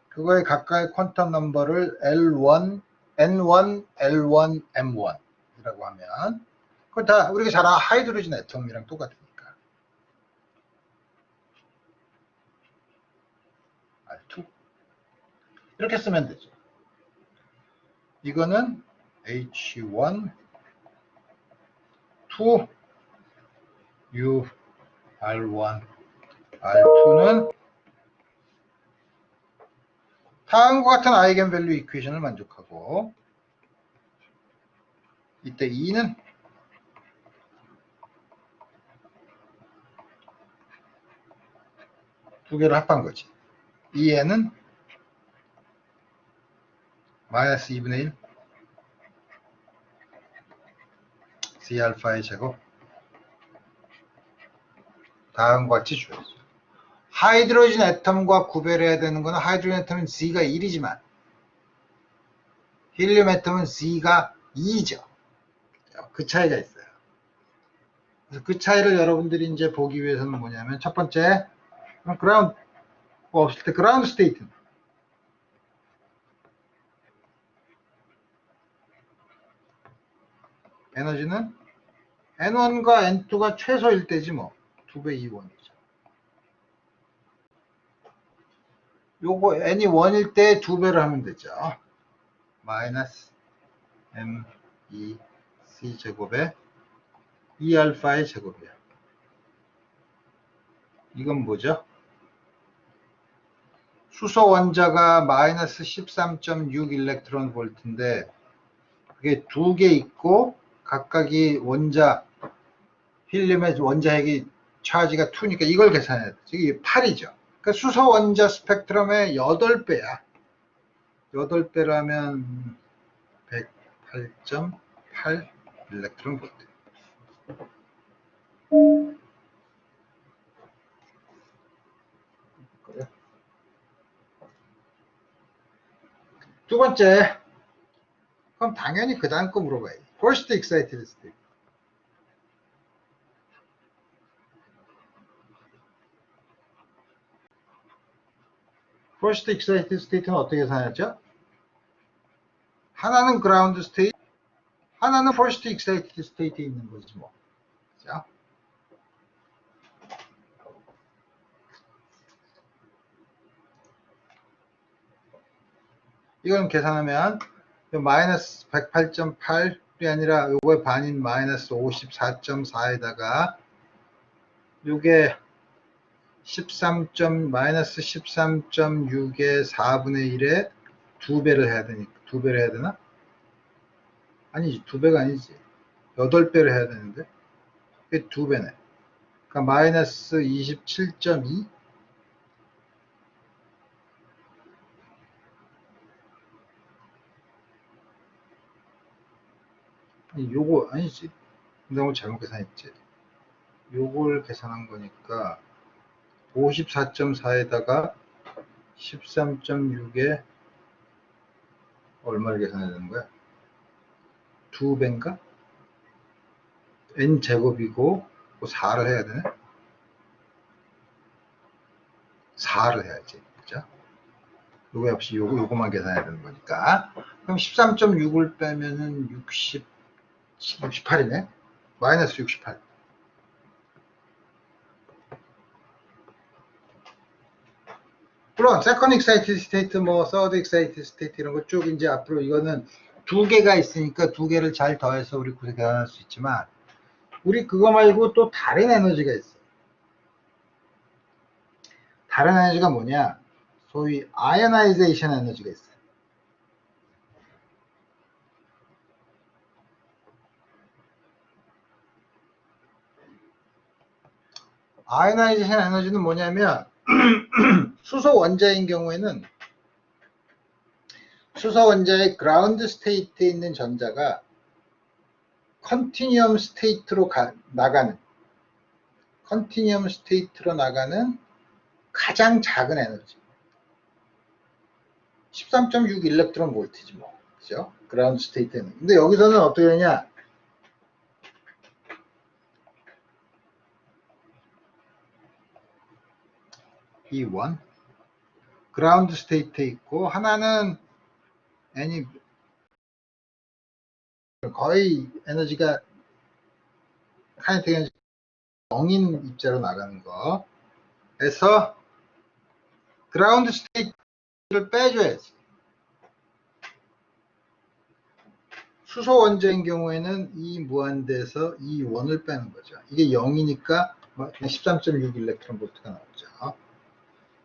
그거의 각각의 퀀텀 넘버를 L1, N1, L1, M1 이라고 하면 그건 다 우리가 잘 아는 하이드로진 애톰이랑 똑같으니까 R2 이렇게 쓰면 되죠. 이거는 H1 2 U R1 R2는 다음과 같은 아이겐밸류 이퀘이션을 만족하고 이때 2는 두 개를 합한 거지. 2n은 마이너스 2분의 1 C알파의 제곱 다음과 같이 주어져. 하이드로진 애텀과 구별해야 되는 거는 하이드로진 애텀은 C가 1이지만 힐륨 애텀은 C가 2죠. 그 차이가 있어요. 그래서 그 차이를 여러분들이 이제 보기 위해서는 뭐냐면 첫 번째 그라운드 없을 때 그라운드 스테이트 에너지는 N1과 N2가 최소일 때지 뭐 2배 E1이죠. 요거 N이 1일 때 2배를 하면 되죠. 마이너스 M2C 제곱에 E알파의 제곱이야. 이건 뭐죠? 수소 원자가 마이너스 13.6 일렉트론 볼트인데 그게 두 개 있고 각각이 원자 힐륨의 원자핵이 차지가 2니까 이걸 계산해야 돼. 이게 8이죠. 그러니까 수소 원자 스펙트럼의 8배야. 8배라면 108.8 일렉트론 볼트. 두 번째, 그럼 당연히 그 다음 거 물어봐야지. First excited state. First excited state는 어떻게 계산했죠? 하나는 ground state, 하나는 first excited state에 있는 거지 뭐. 자, 이건 계산하면 마이너스 108.8이 아니라 요거의 반인 마이너스 54.4에다가 요게 13. 마이너스 13.6의 4분의 1에 2배를 해야 되니까 2배를 해야 되나? 아니지 2배가 아니지 8배를 해야 되는데 그게 2배네. 그러니까 마이너스 27.2 요거 아니지 너무 잘못 계산했지. 요걸 계산한 거니까 54.4에다가 13.6에 얼마를 계산해야 되는 거야? 2배인가? n제곱이고 4를 해야 되네? 4를 해야지. 그죠? 요거 역시 요거만 계산해야 되는 거니까. 그럼 13.6을 빼면은 68이네? 마이너스 68. 물론 세컨드 익사이티드 스테이트, 뭐 서드 익사이티드 스테이트 이런 거 쭉 이제 앞으로 이거는 두 개가 있으니까 두 개를 잘 더해서 우리 구현할 수 있지만, 우리 그거 말고 또 다른 에너지가 있어. 다른 에너지가 뭐냐? 소위 아이오나이제이션 에너지가 있어. 아이오나이제이션 에너지는 뭐냐면 수소 원자인 경우에는 수소 원자의 그라운드 스테이트에 있는 전자가 컨티뉴엄 스테이트로 나가는 가장 작은 에너지. 13.6 일렉트론 볼트지 뭐. 그죠? 그라운드 스테이트는. 근데 여기서는 어떻게 되냐? E1 그라운드 스테이트에 있고, 하나는 거의 에너지가 카이네틱 에너지 0인 입자로 나가는 거. 그래서 그라운드 스테이트를 빼줘야지. 수소 원자인 경우에는 이 무한대에서 이 원을 빼는 거죠. 이게 0이니까 13.6 일렉트론 볼트가 나오죠.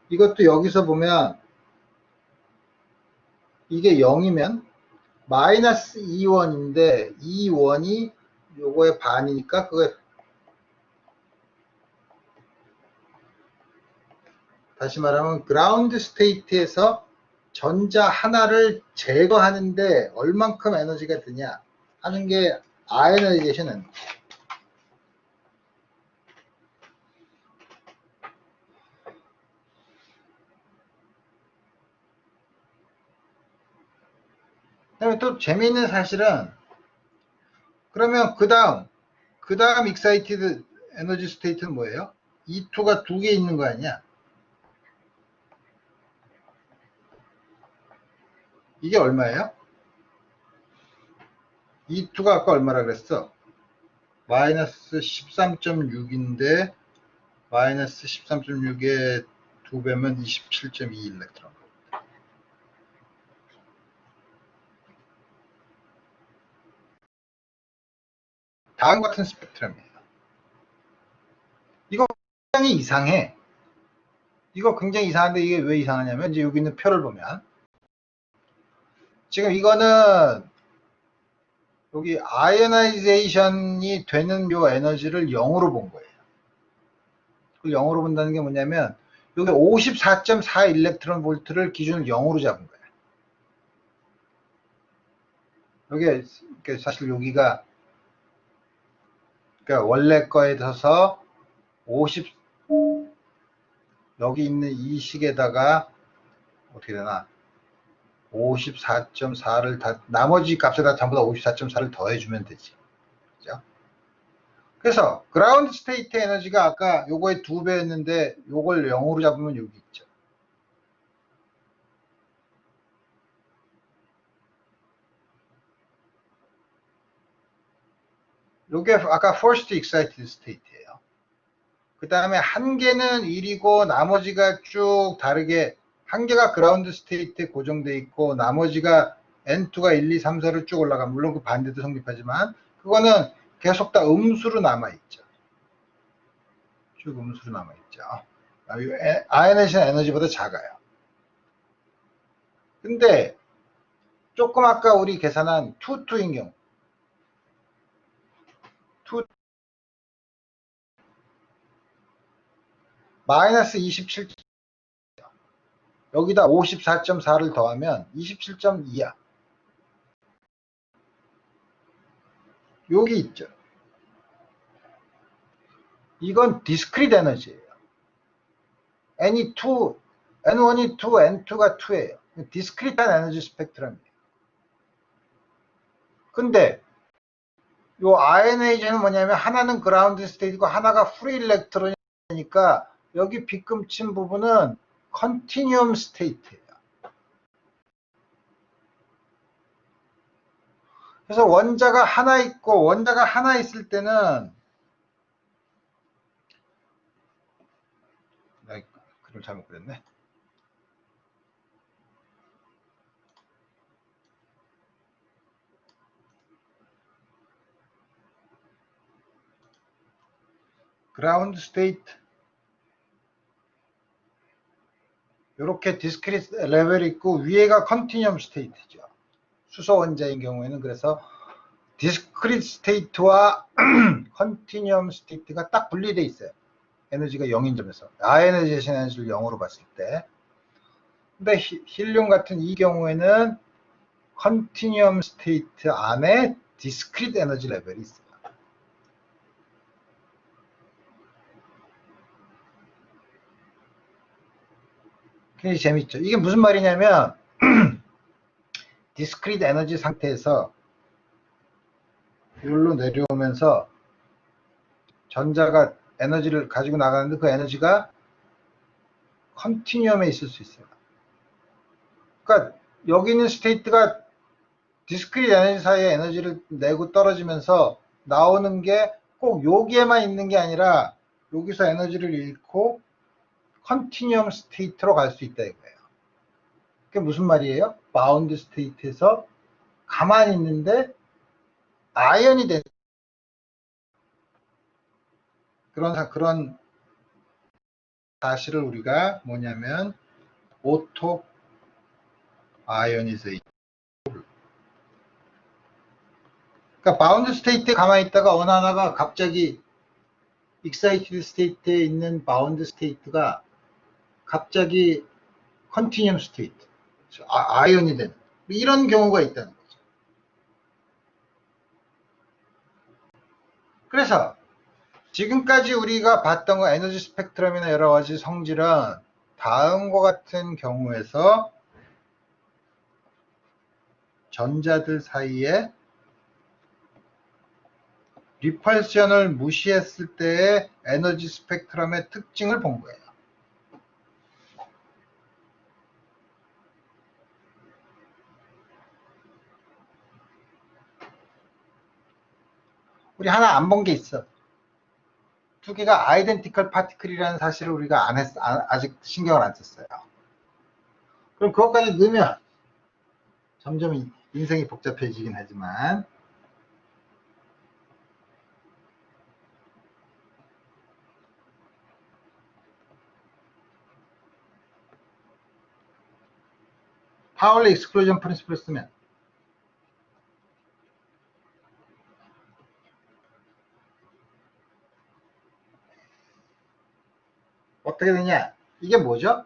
이것도 여기서 보면 이게 0이면 마이너스 2원인데 2원이 요거의 반이니까 그거 다시 말하면 그라운드 스테이트에서 전자 하나를 제거하는데 얼만큼 에너지가 드냐 하는 게 아이오나이제이션 에너지. 그다음에 또 재미있는 사실은, 그러면 그 다음 익사이티드 에너지 스테이트는 뭐예요? E2가 두 개 있는 거 아니야? 이게 얼마예요? E2가 아까 얼마라 그랬어? 마이너스 13.6인데 마이너스 13.6의 2배면 27.2 일렉트론. 다음 같은 스펙트럼이에요. 이거 굉장히 이상해. 이거 굉장히 이상한데 이게 왜 이상하냐면, 이제 여기 있는 표를 보면 지금 이거는 여기 아이오나이제이션이 되는 요 에너지를 0으로 본 거예요. 그 0으로 본다는 게 뭐냐면 여기 54.4 일렉트론 볼트를 기준으로 0으로 잡은 거예요. 여기 사실 여기가 그러니까 원래 거에 둬서 50 여기 있는 이 식에다가 어떻게 되나 54.4를 다 나머지 값에다 전부 다 54.4를 더해주면 되지. 그죠? 그래서 그라운드 스테이트 에너지가 아까 요거의 2배였는데 요걸 0으로 잡으면 여기 있죠. 요게 아까 forced excited state예요. 그 다음에 한 개는 1이고 나머지가 쭉 다르게, 한 개가 그라운드 스테이트에 고정돼 있고 나머지가 N2가 1, 2, 3, 4로 쭉 올라가. 물론 그 반대도 성립하지만 그거는 계속 다 음수로 남아있죠. 쭉 음수로 남아있죠. 아이오나이제이션 에너지보다 작아요. 근데 조금 아까 우리 계산한 2,2인 경우 마이너스 27, 여기다 54.4를 더하면 27.2야. 여기 있죠. 이건 디스크리트 에너지예요. N이 2, N1이 2, N2가 2예요. 디스크리트한 에너지 스펙트럼이에요. 근데 요 아이오나이제이션은 뭐냐면 하나는 그라운드 스테이트고 하나가 프리 일렉트론이니까 여기 빗금친 부분은 컨티뉴엄 스테이트예요. 그래서 원자가 하나 있고, 원자가 하나 있을 때는, 글을 잘못 그렸네. 그라운드 스테이트, 이렇게 디스크리트 레벨이 있고 위에가 컨티뉴엄 스테이트죠. 수소 원자인 경우에는. 그래서 디스크리트 스테이트와 컨티뉴엄 스테이트가 딱 분리되어 있어요. 에너지가 0인 점에서 아이오나이제이션 에너지를 0으로 봤을 때. 근데 힐륨 같은 이 경우에는 컨티뉴엄 스테이트 안에 디스크리트 에너지 레벨이 있어요. 굉장히 재밌죠. 이게 무슨 말이냐면 디스크리트 에너지 상태에서 이걸로 내려오면서 전자가 에너지를 가지고 나가는데 그 에너지가 컨티뉴엄에 있을 수 있어요. 그러니까 여기 있는 스테이트가 디스크리트 에너지 사이에 에너지를 내고 떨어지면서 나오는 게 꼭 여기에만 있는 게 아니라 여기서 에너지를 잃고 컨티뉴엄 스테이트로 갈 수 있다 이거예요. 그게 무슨 말이에요? 바운드 스테이트에서 가만히 있는데 아이언이 되는 그런 사실을 우리가 뭐냐면 오토 아이오니제이션. 그러니까 바운드 스테이트에 가만히 있다가 어느 하나가 갑자기 익사이티드 스테이트에 있는 바운드 스테이트가 갑자기 컨티뉴엄 스테이트, 아이언이 되는 이런 경우가 있다는 거죠. 그래서 지금까지 우리가 봤던 거 에너지 스펙트럼이나 여러 가지 성질은 다음과 같은 경우에서 전자들 사이에 리펄션을 무시했을 때의 에너지 스펙트럼의 특징을 본 거예요. 우리 하나 안 본 게 있어. 두 개가 아이덴티컬 파티클이라는 사실을 우리가 아직 신경을 안 썼어요. 그럼 그것까지 넣으면 점점 인생이 복잡해지긴 하지만 파울리 익스클루전 프린시플을 쓰면 어떻게 되냐? 이게 뭐죠?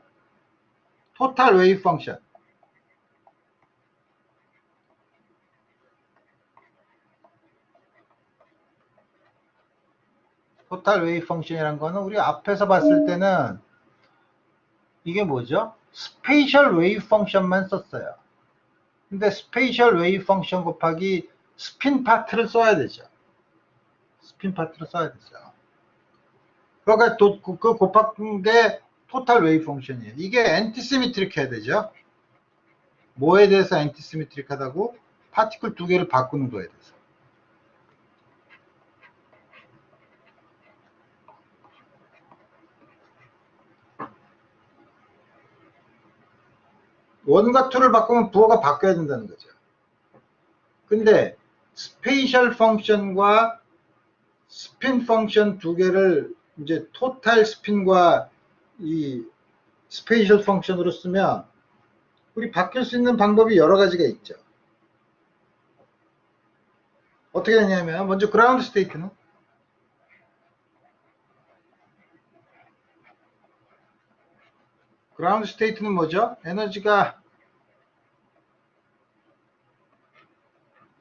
토탈 웨이브 펑션. 토탈 웨이브 펑션이라는 거는 우리 앞에서 봤을 때는 이게 뭐죠? 스페이셜 웨이브 펑션만 썼어요. 근데 스페이셜 웨이브 펑션 곱하기 스핀 파트를 써야 되죠. 스핀 파트를 써야 되죠. 그러니까 그 곱한 게 토탈 웨이브 펑션이에요. 이게 엔티시미트릭 해야 되죠. 뭐에 대해서 엔티시미트릭 하다고? 파티클 두 개를 바꾸는 거에 대해서. 원과 투를 바꾸면 부호가 바뀌어야 된다는 거죠. 근데 스페이셜 펑션과 스핀 펑션 두 개를 이제 토탈 스핀과 이 스페이셜 펑션으로 쓰면 우리 바뀔 수 있는 방법이 여러 가지가 있죠. 어떻게 되냐면 먼저 그라운드 스테이트는 뭐죠? 에너지가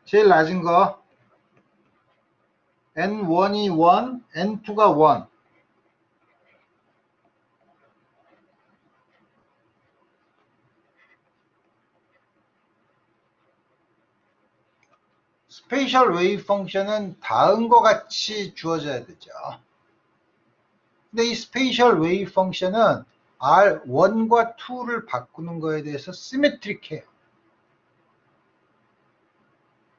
제일 낮은 거 N1이 1, N2가 1. 스페이셜 웨이브 펑션은 다음과 같이 주어져야 되죠. 근데 이 스페이셜 웨이브 펑션은 R1과 2를 바꾸는 거에 대해서 시메트릭해요.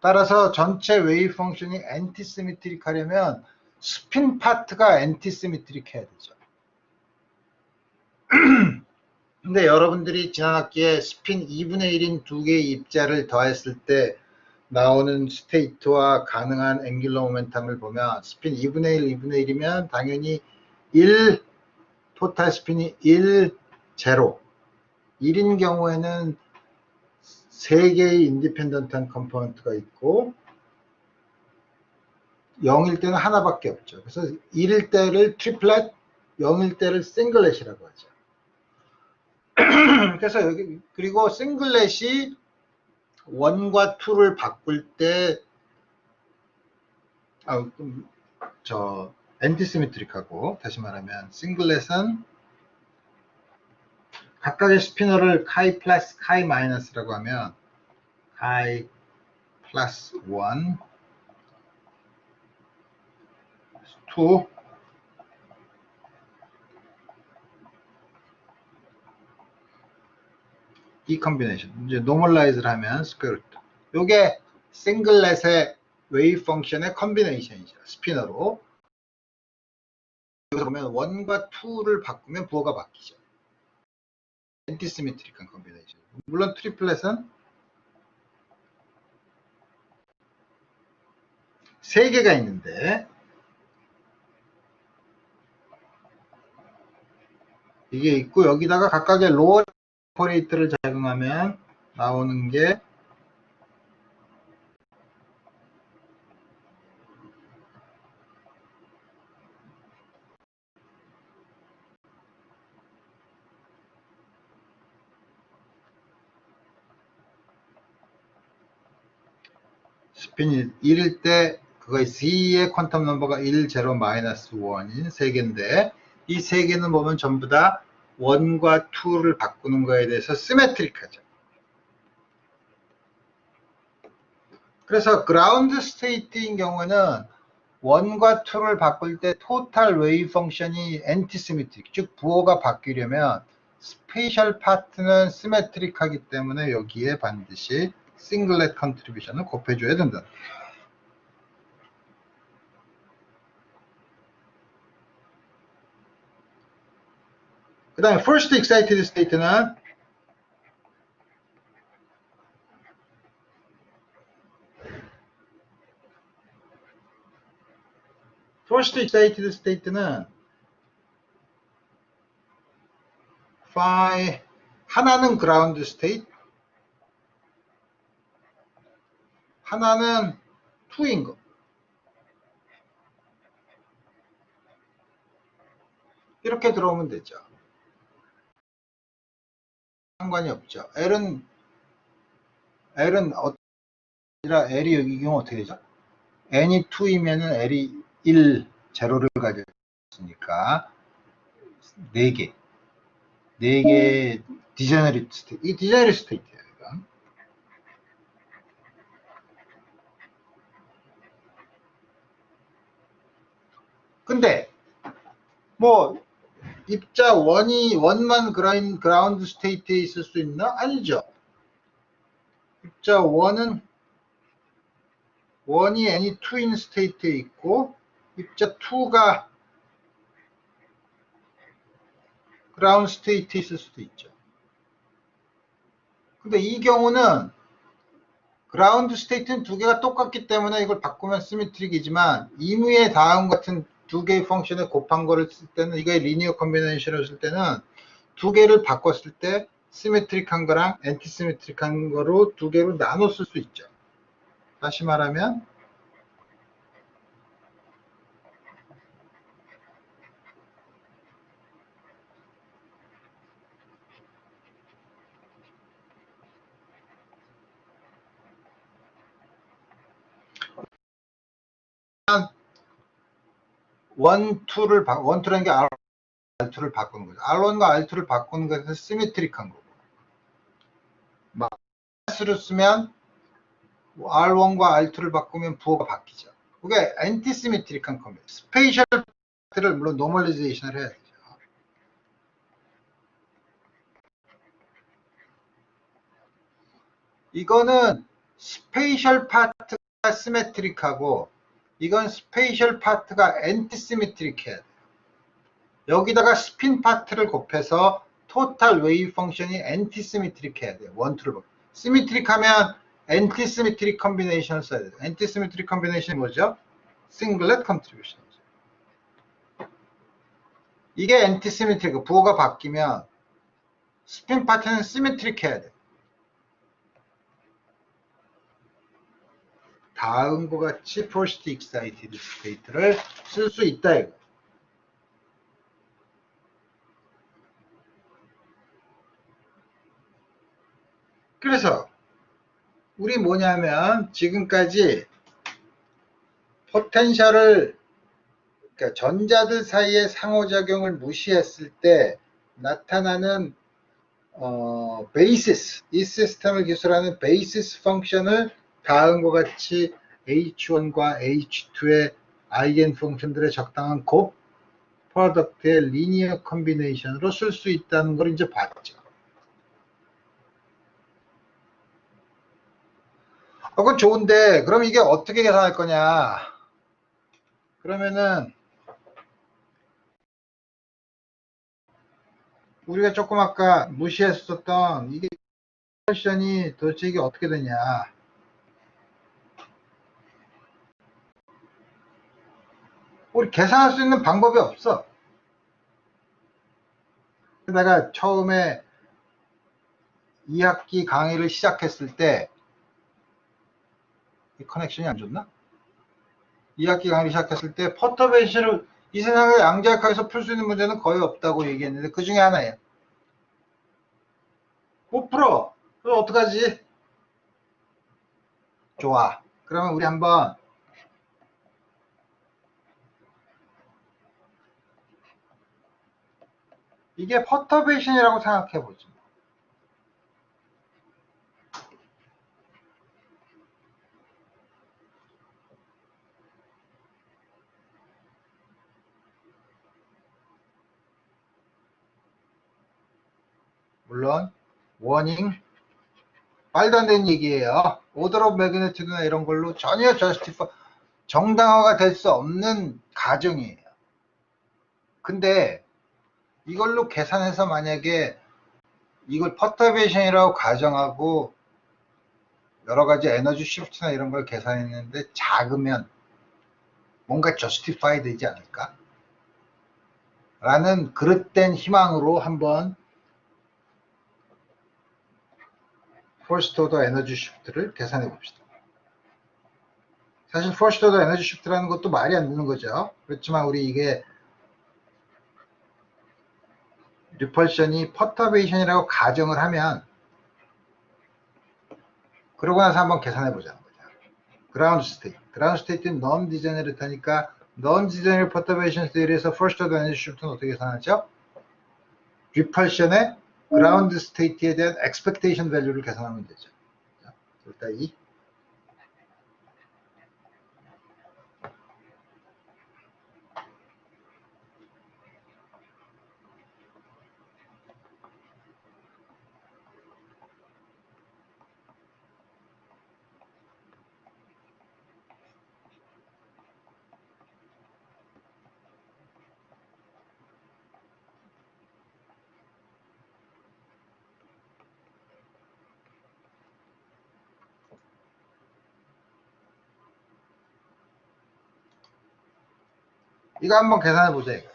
따라서 전체 웨이브 펑션이 엔티시메트릭 하려면 스핀 파트가 엔티시메트릭 해야 되죠. 근데 여러분들이 지난 학기에 스핀 2분의 1인 두 개의 입자를 더했을 때 나오는 스테이트와 가능한 앵귤러 모멘텀을 보면 스핀 2분의 1, 2분의 1이면 당연히 1, 토탈 스핀이 1, 0. 1인 경우에는 3개의 인디펜던트한 컴포넌트가 있고 0일 때는 하나밖에 없죠. 그래서 1일 때를 트리플렛, 0일 때를 싱글렛이라고 하죠. 그래서 여기 그리고 싱글렛이 1과 2를 바꿀 때 엔티시메트릭하고, 다시 말하면 싱글렛은 각각의 스피너를 카이 플러스 카이 마이너스라고 하면 카이 플러스 1, 2, 이 컨비네이션, 이제 노멀라이즈를 하면 스퀘어 루트. 요게 싱글렛의 웨이브 펑션의 컨비네이션이죠. 스피너로. 여기서 보면 1과 2를 바꾸면 부호가 바뀌죠. 엔티시메트릭한 컨비네이션. 물론 트리플렛은 3개가 있는데 이게 있고 여기다가 각각의 로어 오퍼레이터를 작용하면 나오는 게 스핀이 1일 때 그거의 C의 퀀텀 넘버가 1, 0, 마이너스 1인 3개인데 이 3개는 보면 전부 다 1과 2를 바꾸는 거에 대해서 시메트릭하죠. 그래서 그라운드 스테이트인 경우는 1과 2를 바꿀 때 토탈 웨이브 펑션이 엔티시메트릭, 즉 부호가 바뀌려면 스페셜 파트는 시메트릭하기 때문에 여기에 반드시 싱글렛 컨트리뷰션을 곱해줘야 된다. 그 다음에 first excited state는 phi 하나는 그라운드 스테이트, 하나는 2인 거. 이렇게 들어오면 되죠. 상관이 없죠. L은 아니라 L이 여기 경우 어떻게 되죠? N이 2이면은 L이 1, 0를 가지고 있으니까 4개. 4개의 디제너리트 스테이트. 이 디제너리트 스테이트예요, 이건. 근데 뭐 입자 원만 그라운드 스테이트에 있을 수 있나? 아니죠. 입자 원이 N이 2인 스테이트에 있고 입자 2가 그라운드 스테이트에 있을 수도 있죠. 근데 이 경우는 그라운드 스테이트는 두 개가 똑같기 때문에 이걸 바꾸면 시메트릭이지만 이무의 다음 같은 두 개의 펑션을 곱한 거를 쓸 때는 이거의 리니어 컨비네이션을 쓸 때는 두 개를 바꿨을 때 시메트릭한 거랑 엔티시메트릭한 거로 두 개로 나눠 쓸 수 있죠. 다시 말하면 원투라는 게 R2를 바꾸는 거죠. R1과 R2를 바꾸는 것에서 시메트릭한 거고. 마이너스로 쓰면 R1과 R2를 바꾸면 부호가 바뀌죠. 그게 엔티시메트릭한 겁니다. 스페셜 파트를 물론 노멀리제이션을 해야 되죠. 이거는 스페셜 파트 시메트릭하고 이건 스페이셜 파트가 엔티시메트릭해야 돼. 여기다가 스핀 파트를 곱해서 토탈 웨이브 펑션이 엔티시메트릭해야 돼. 원투를 시메트릭하면 엔티시메트릭 컨비네이션을 써야 돼. 엔티시메트릭 컨비네이션이 뭐죠? 싱글렛 컨트리뷰션. 이게 엔티시메트릭, 부호가 바뀌면 스핀 파트는 시메트릭 해야 돼. 다음과 같이 first excited state를 쓸 수 있다 이거. 그래서 우리 뭐냐면 지금까지 포텐셜을, 그러니까 전자들 사이의 상호작용을 무시했을 때 나타나는 베이시스, 이 시스템을 기술하는 베이시스 펑션을 다음과 같이 H1과 H2의 아이겐 펑션들의 적당한 곱 프로덕트의 리니어 컨비네이션으로 쓸 수 있다는 걸 이제 봤죠. 그건 좋은데 그럼 이게 어떻게 계산할 거냐? 그러면은 우리가 조금 아까 무시했었던 이게 펑션이 도대체 이게 어떻게 되냐? 우리 계산할 수 있는 방법이 없어. 내가 처음에 2학기 강의를 시작했을 때 이 커넥션이 안 좋나? 2학기 강의를 시작했을 때 퍼터베이션을 이 세상에 양자역학에서 풀 수 있는 문제는 거의 없다고 얘기했는데 그 중에 하나예요. 못 풀어. 그럼 어떡하지? 좋아. 그러면 우리 한번 이게 퍼터베이션이라고 생각해 보죠. 물론 워닝, 말도 안 되는 얘기예요. 오더 오브 매그니튜드나 이런 걸로 전혀 정당화가 될 수 없는 가정이에요. 근데 이걸로 계산해서 만약에 이걸 퍼터베이션이라고 가정하고 여러 가지 에너지 시프트나 이런 걸 계산했는데 작으면 뭔가 저스티파이 되지 않을까? 라는 그릇된 희망으로 한번 퍼스트 오더 에너지 시프트를 계산해 봅시다. 사실 퍼스트 오더 에너지 시프트라는 것도 말이 안 되는 거죠. 그렇지만 우리 이게 리펄션이 퍼터베이션이라고 가정을 하면 그러고 나서 한번 계산해 보자는 거죠. 그라운드 스테이트는 non 디제너레이트니까 non 디제너레이트 퍼터베이션 스테이트에서 퍼스트 오더 에너지 시프트는 어떻게 계산하죠? 리펄션의 그라운드 스테이트에 대한 expectation value를 계산하면 되죠. 일단 이 이거 한번 계산해 보자. 이거.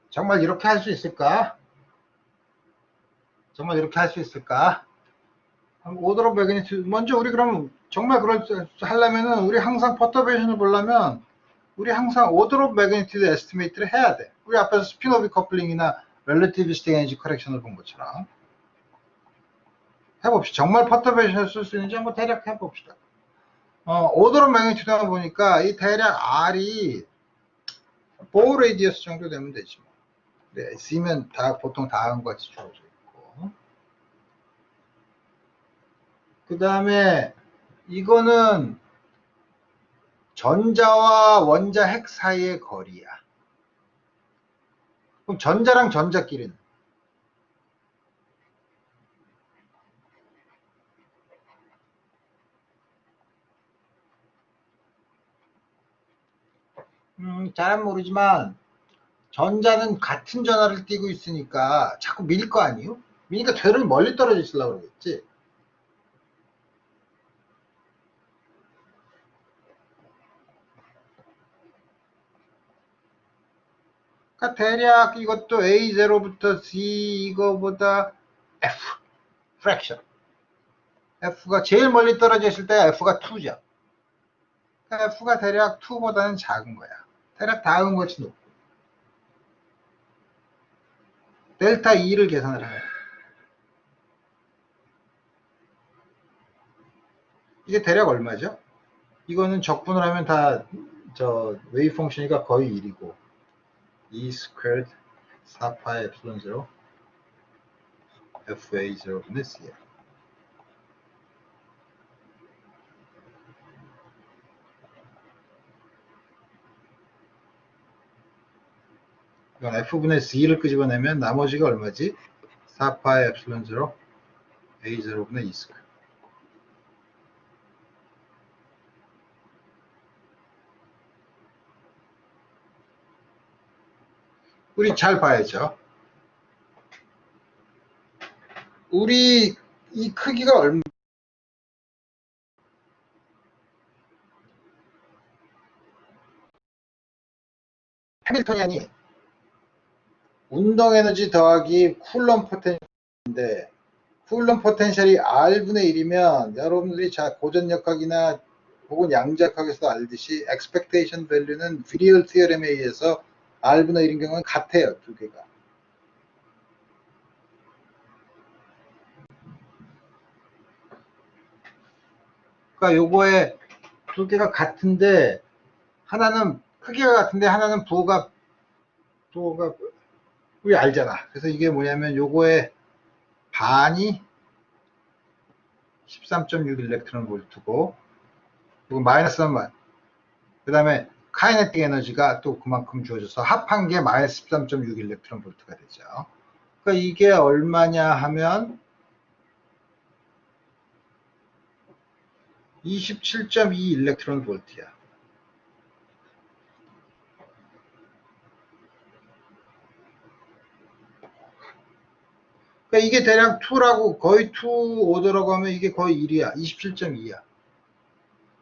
정말 이렇게 할 수 있을까? 정말 이렇게 할 수 있을까? 오더로 매그니튜드 먼저 우리 그럼 정말 그걸 하려면은 우리 항상 퍼터베이션을 보려면 우리 항상 오더로 매그니튜드 에스티메이트를 해야 돼. 우리 앞에서 스피노비 커플링이나 렐러티비스틱 에너지 커렉션을 본 것처럼 해봅시다. 정말 퍼터베이션을 쓸 수 있는지 한번 대략 해봅시다. 오더로 매그니튜드만 보니까 이 대략 R이 4 레디어스 정도 되면 되지 뭐. 네, C면 보통 다음 같이 주어져 있고. 그 다음에 이거는 전자와 원자 핵 사이의 거리야. 그럼 전자랑 전자끼리는? 잘은 모르지만 전자는 같은 전하를 띄고 있으니까 자꾸 밀 거 아니에요? 미니까 되를 멀리 떨어져 있으려고 그러겠지. 그러니까 대략 이것도 A0부터 C 이거보다 F, fraction. F가 제일 멀리 떨어져 있을 때 F가 2죠. 그러니까 F가 대략 2보다는 작은 거야. 대략 다음 것이 높고. 델타 E를 계산을 하면 이게 대략 얼마죠? 이거는 적분을 하면 다 저 웨이브 펑션이가 거의 1이고 E 스퀘어드 4파이 엡실론 0 FA0분의 C야. 이건 F분의 C를 끄집어내면 나머지가 얼마지? 4파이 엡실론 0 A0분의 E 스퀘어. 우리 잘 봐야죠. 우리 이 크기가 얼마? 해밀토니안이 운동 에너지 더하기 쿨럼 포텐셜인데 쿨럼 포텐셜이 R분의 1이면 여러분들이 고전역학이나 혹은 양자역학에서 알듯이 expectation value는 비리얼 티어렘에 의해서 R분의 1인 경우는 같아요. 두 개가. 그러니까 요거에 두 개가 같은데 하나는 크기가 같은데 하나는 부호가 우리 알잖아. 그래서 이게 뭐냐면 요거의 반이 13.6 일렉트론 볼트고 그리고 마이너스 3만 그 다음에 카이네틱 에너지가 또 그만큼 주어져서 합한 게 마이너스 13.6 일렉트론 볼트가 되죠. 그러니까 이게 얼마냐 하면 27.2 일렉트론 볼트야. 그러니까 이게 대략 2라고 거의 2 오더라고 하면 이게 거의 1이야. 27.2야.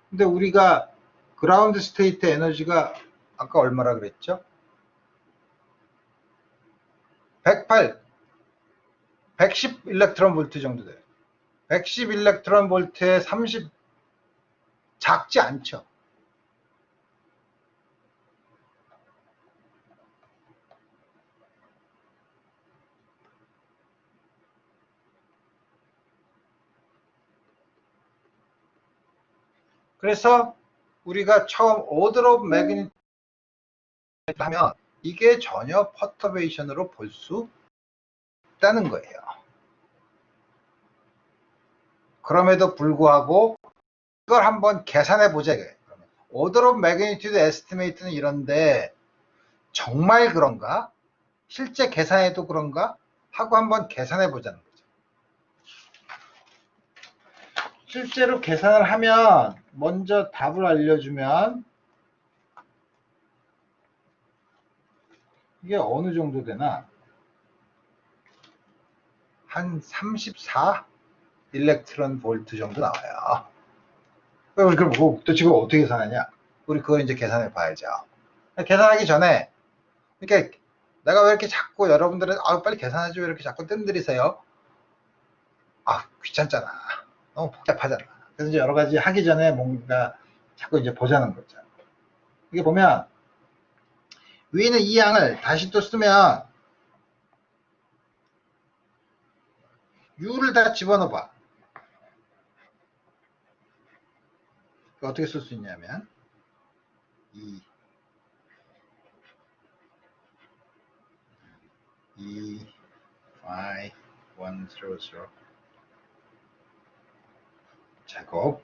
근데 우리가 그라운드 스테이트 에너지가 아까 얼마라 그랬죠? 108, 110 일렉트론 볼트 정도 돼요. 110 일렉트론 볼트에 30 작지 않죠. 그래서 우리가 처음 오더 오브 매그니튜드 하면 이게 전혀 퍼터베이션으로 볼 수 있다는 거예요. 그럼에도 불구하고 이걸 한번 계산해 보자. 오더 오브 매그니튜드 에스티메이트는 이런데 정말 그런가? 실제 계산해도 그런가? 하고 한번 계산해 보자는 거죠. 실제로 계산을 하면 먼저 답을 알려주면 이게 어느 정도 되나? 한 34 일렉트론 볼트 정도 나와요. 그럼 또 지금 어떻게 계산하냐? 우리 그걸 이제 계산해 봐야죠. 계산하기 전에, 그러니까 내가 왜 이렇게 자꾸 여러분들은 빨리 계산하죠 왜 이렇게 자꾸 뜸들이세요? 귀찮잖아. 너무 복잡하잖아. 그래서 이제 여러 가지 하기 전에 뭔가 자꾸 이제 보자는 거죠. 이게 보면 위에 있는 이 양을 다시 또 쓰면 u를 다 집어넣어봐. 어떻게 쓸 수 있냐면 2 5 1 0 0 제곱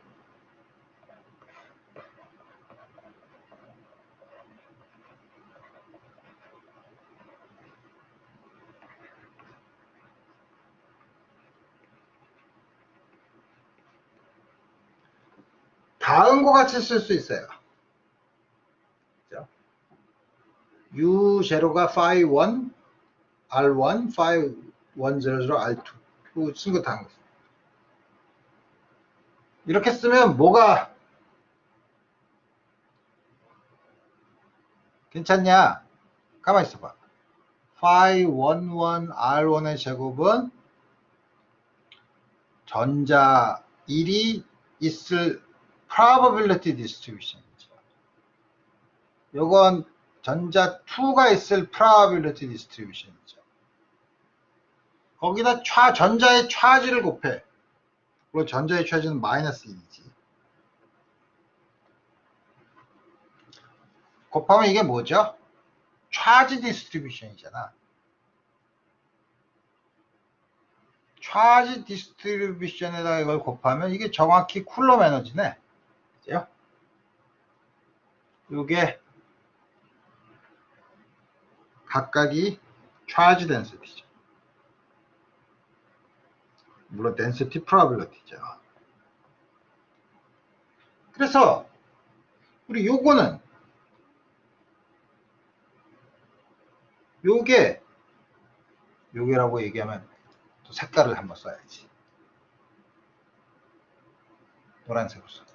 다음과 같이 쓸 수 있어요. U0가 phi 1, R1, phi 100, R2. 쓴 거 다. 이렇게 쓰면 뭐가 괜찮냐? 가만히 있어봐. phi 11, R1의 제곱은 전자 1이 있을 probability distribution이죠. 요건 전자 2가 있을 probability distribution이죠. 거기다 전자의 차지를 곱해. 물론 전자의 차지는 마이너스 1이지. 곱하면 이게 뭐죠? 차지 디스트리뷰션이잖아. 차지 디스트리뷰션에다가 이걸 곱하면 이게 정확히 쿨럼 에너지네. 그죠? 요게 각각이 차지 덴시티죠. 물론 덴시티 프로빌리티죠. 그래서 우리 요거는 요게라고 얘기하면 또 색깔을 한번 써야지. 노란색으로 써.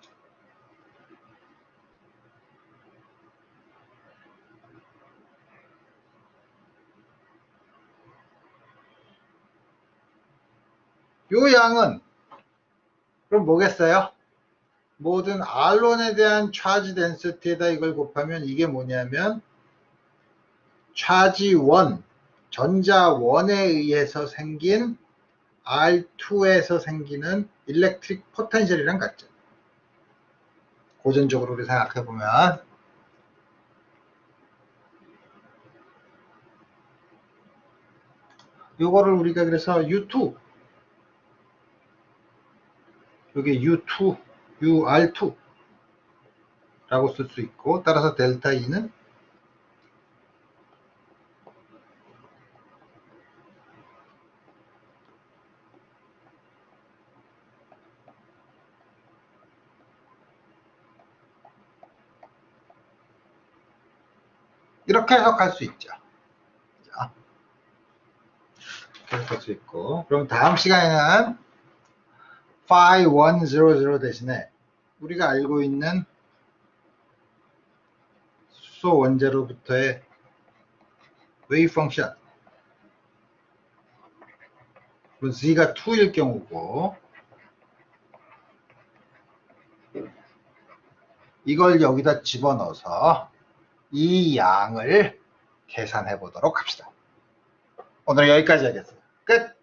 요 양은 그럼 뭐겠어요? 모든 R1에 대한 차지 덴시티에다 이걸 곱하면 이게 뭐냐면 차지 1, 전자 1에 의해서 생긴 R2에서 생기는 일렉트릭 포텐셜이랑 같죠. 고전적으로 우리 생각해보면 요거를 우리가 그래서 U2 여기 U2, UR2 라고 쓸 수 있고 따라서 델타 E는 이렇게 해석할 수 있죠. 자, 이렇게 해석할 수 있고 그럼 다음 시간에는 phi 100 대신에 우리가 알고 있는 수소 원자로부터의 웨이브 펑션 z가 2일 경우고 이걸 여기다 집어넣어서 이 양을 계산해 보도록 합시다. 오늘 여기까지 하겠습니다. 끝!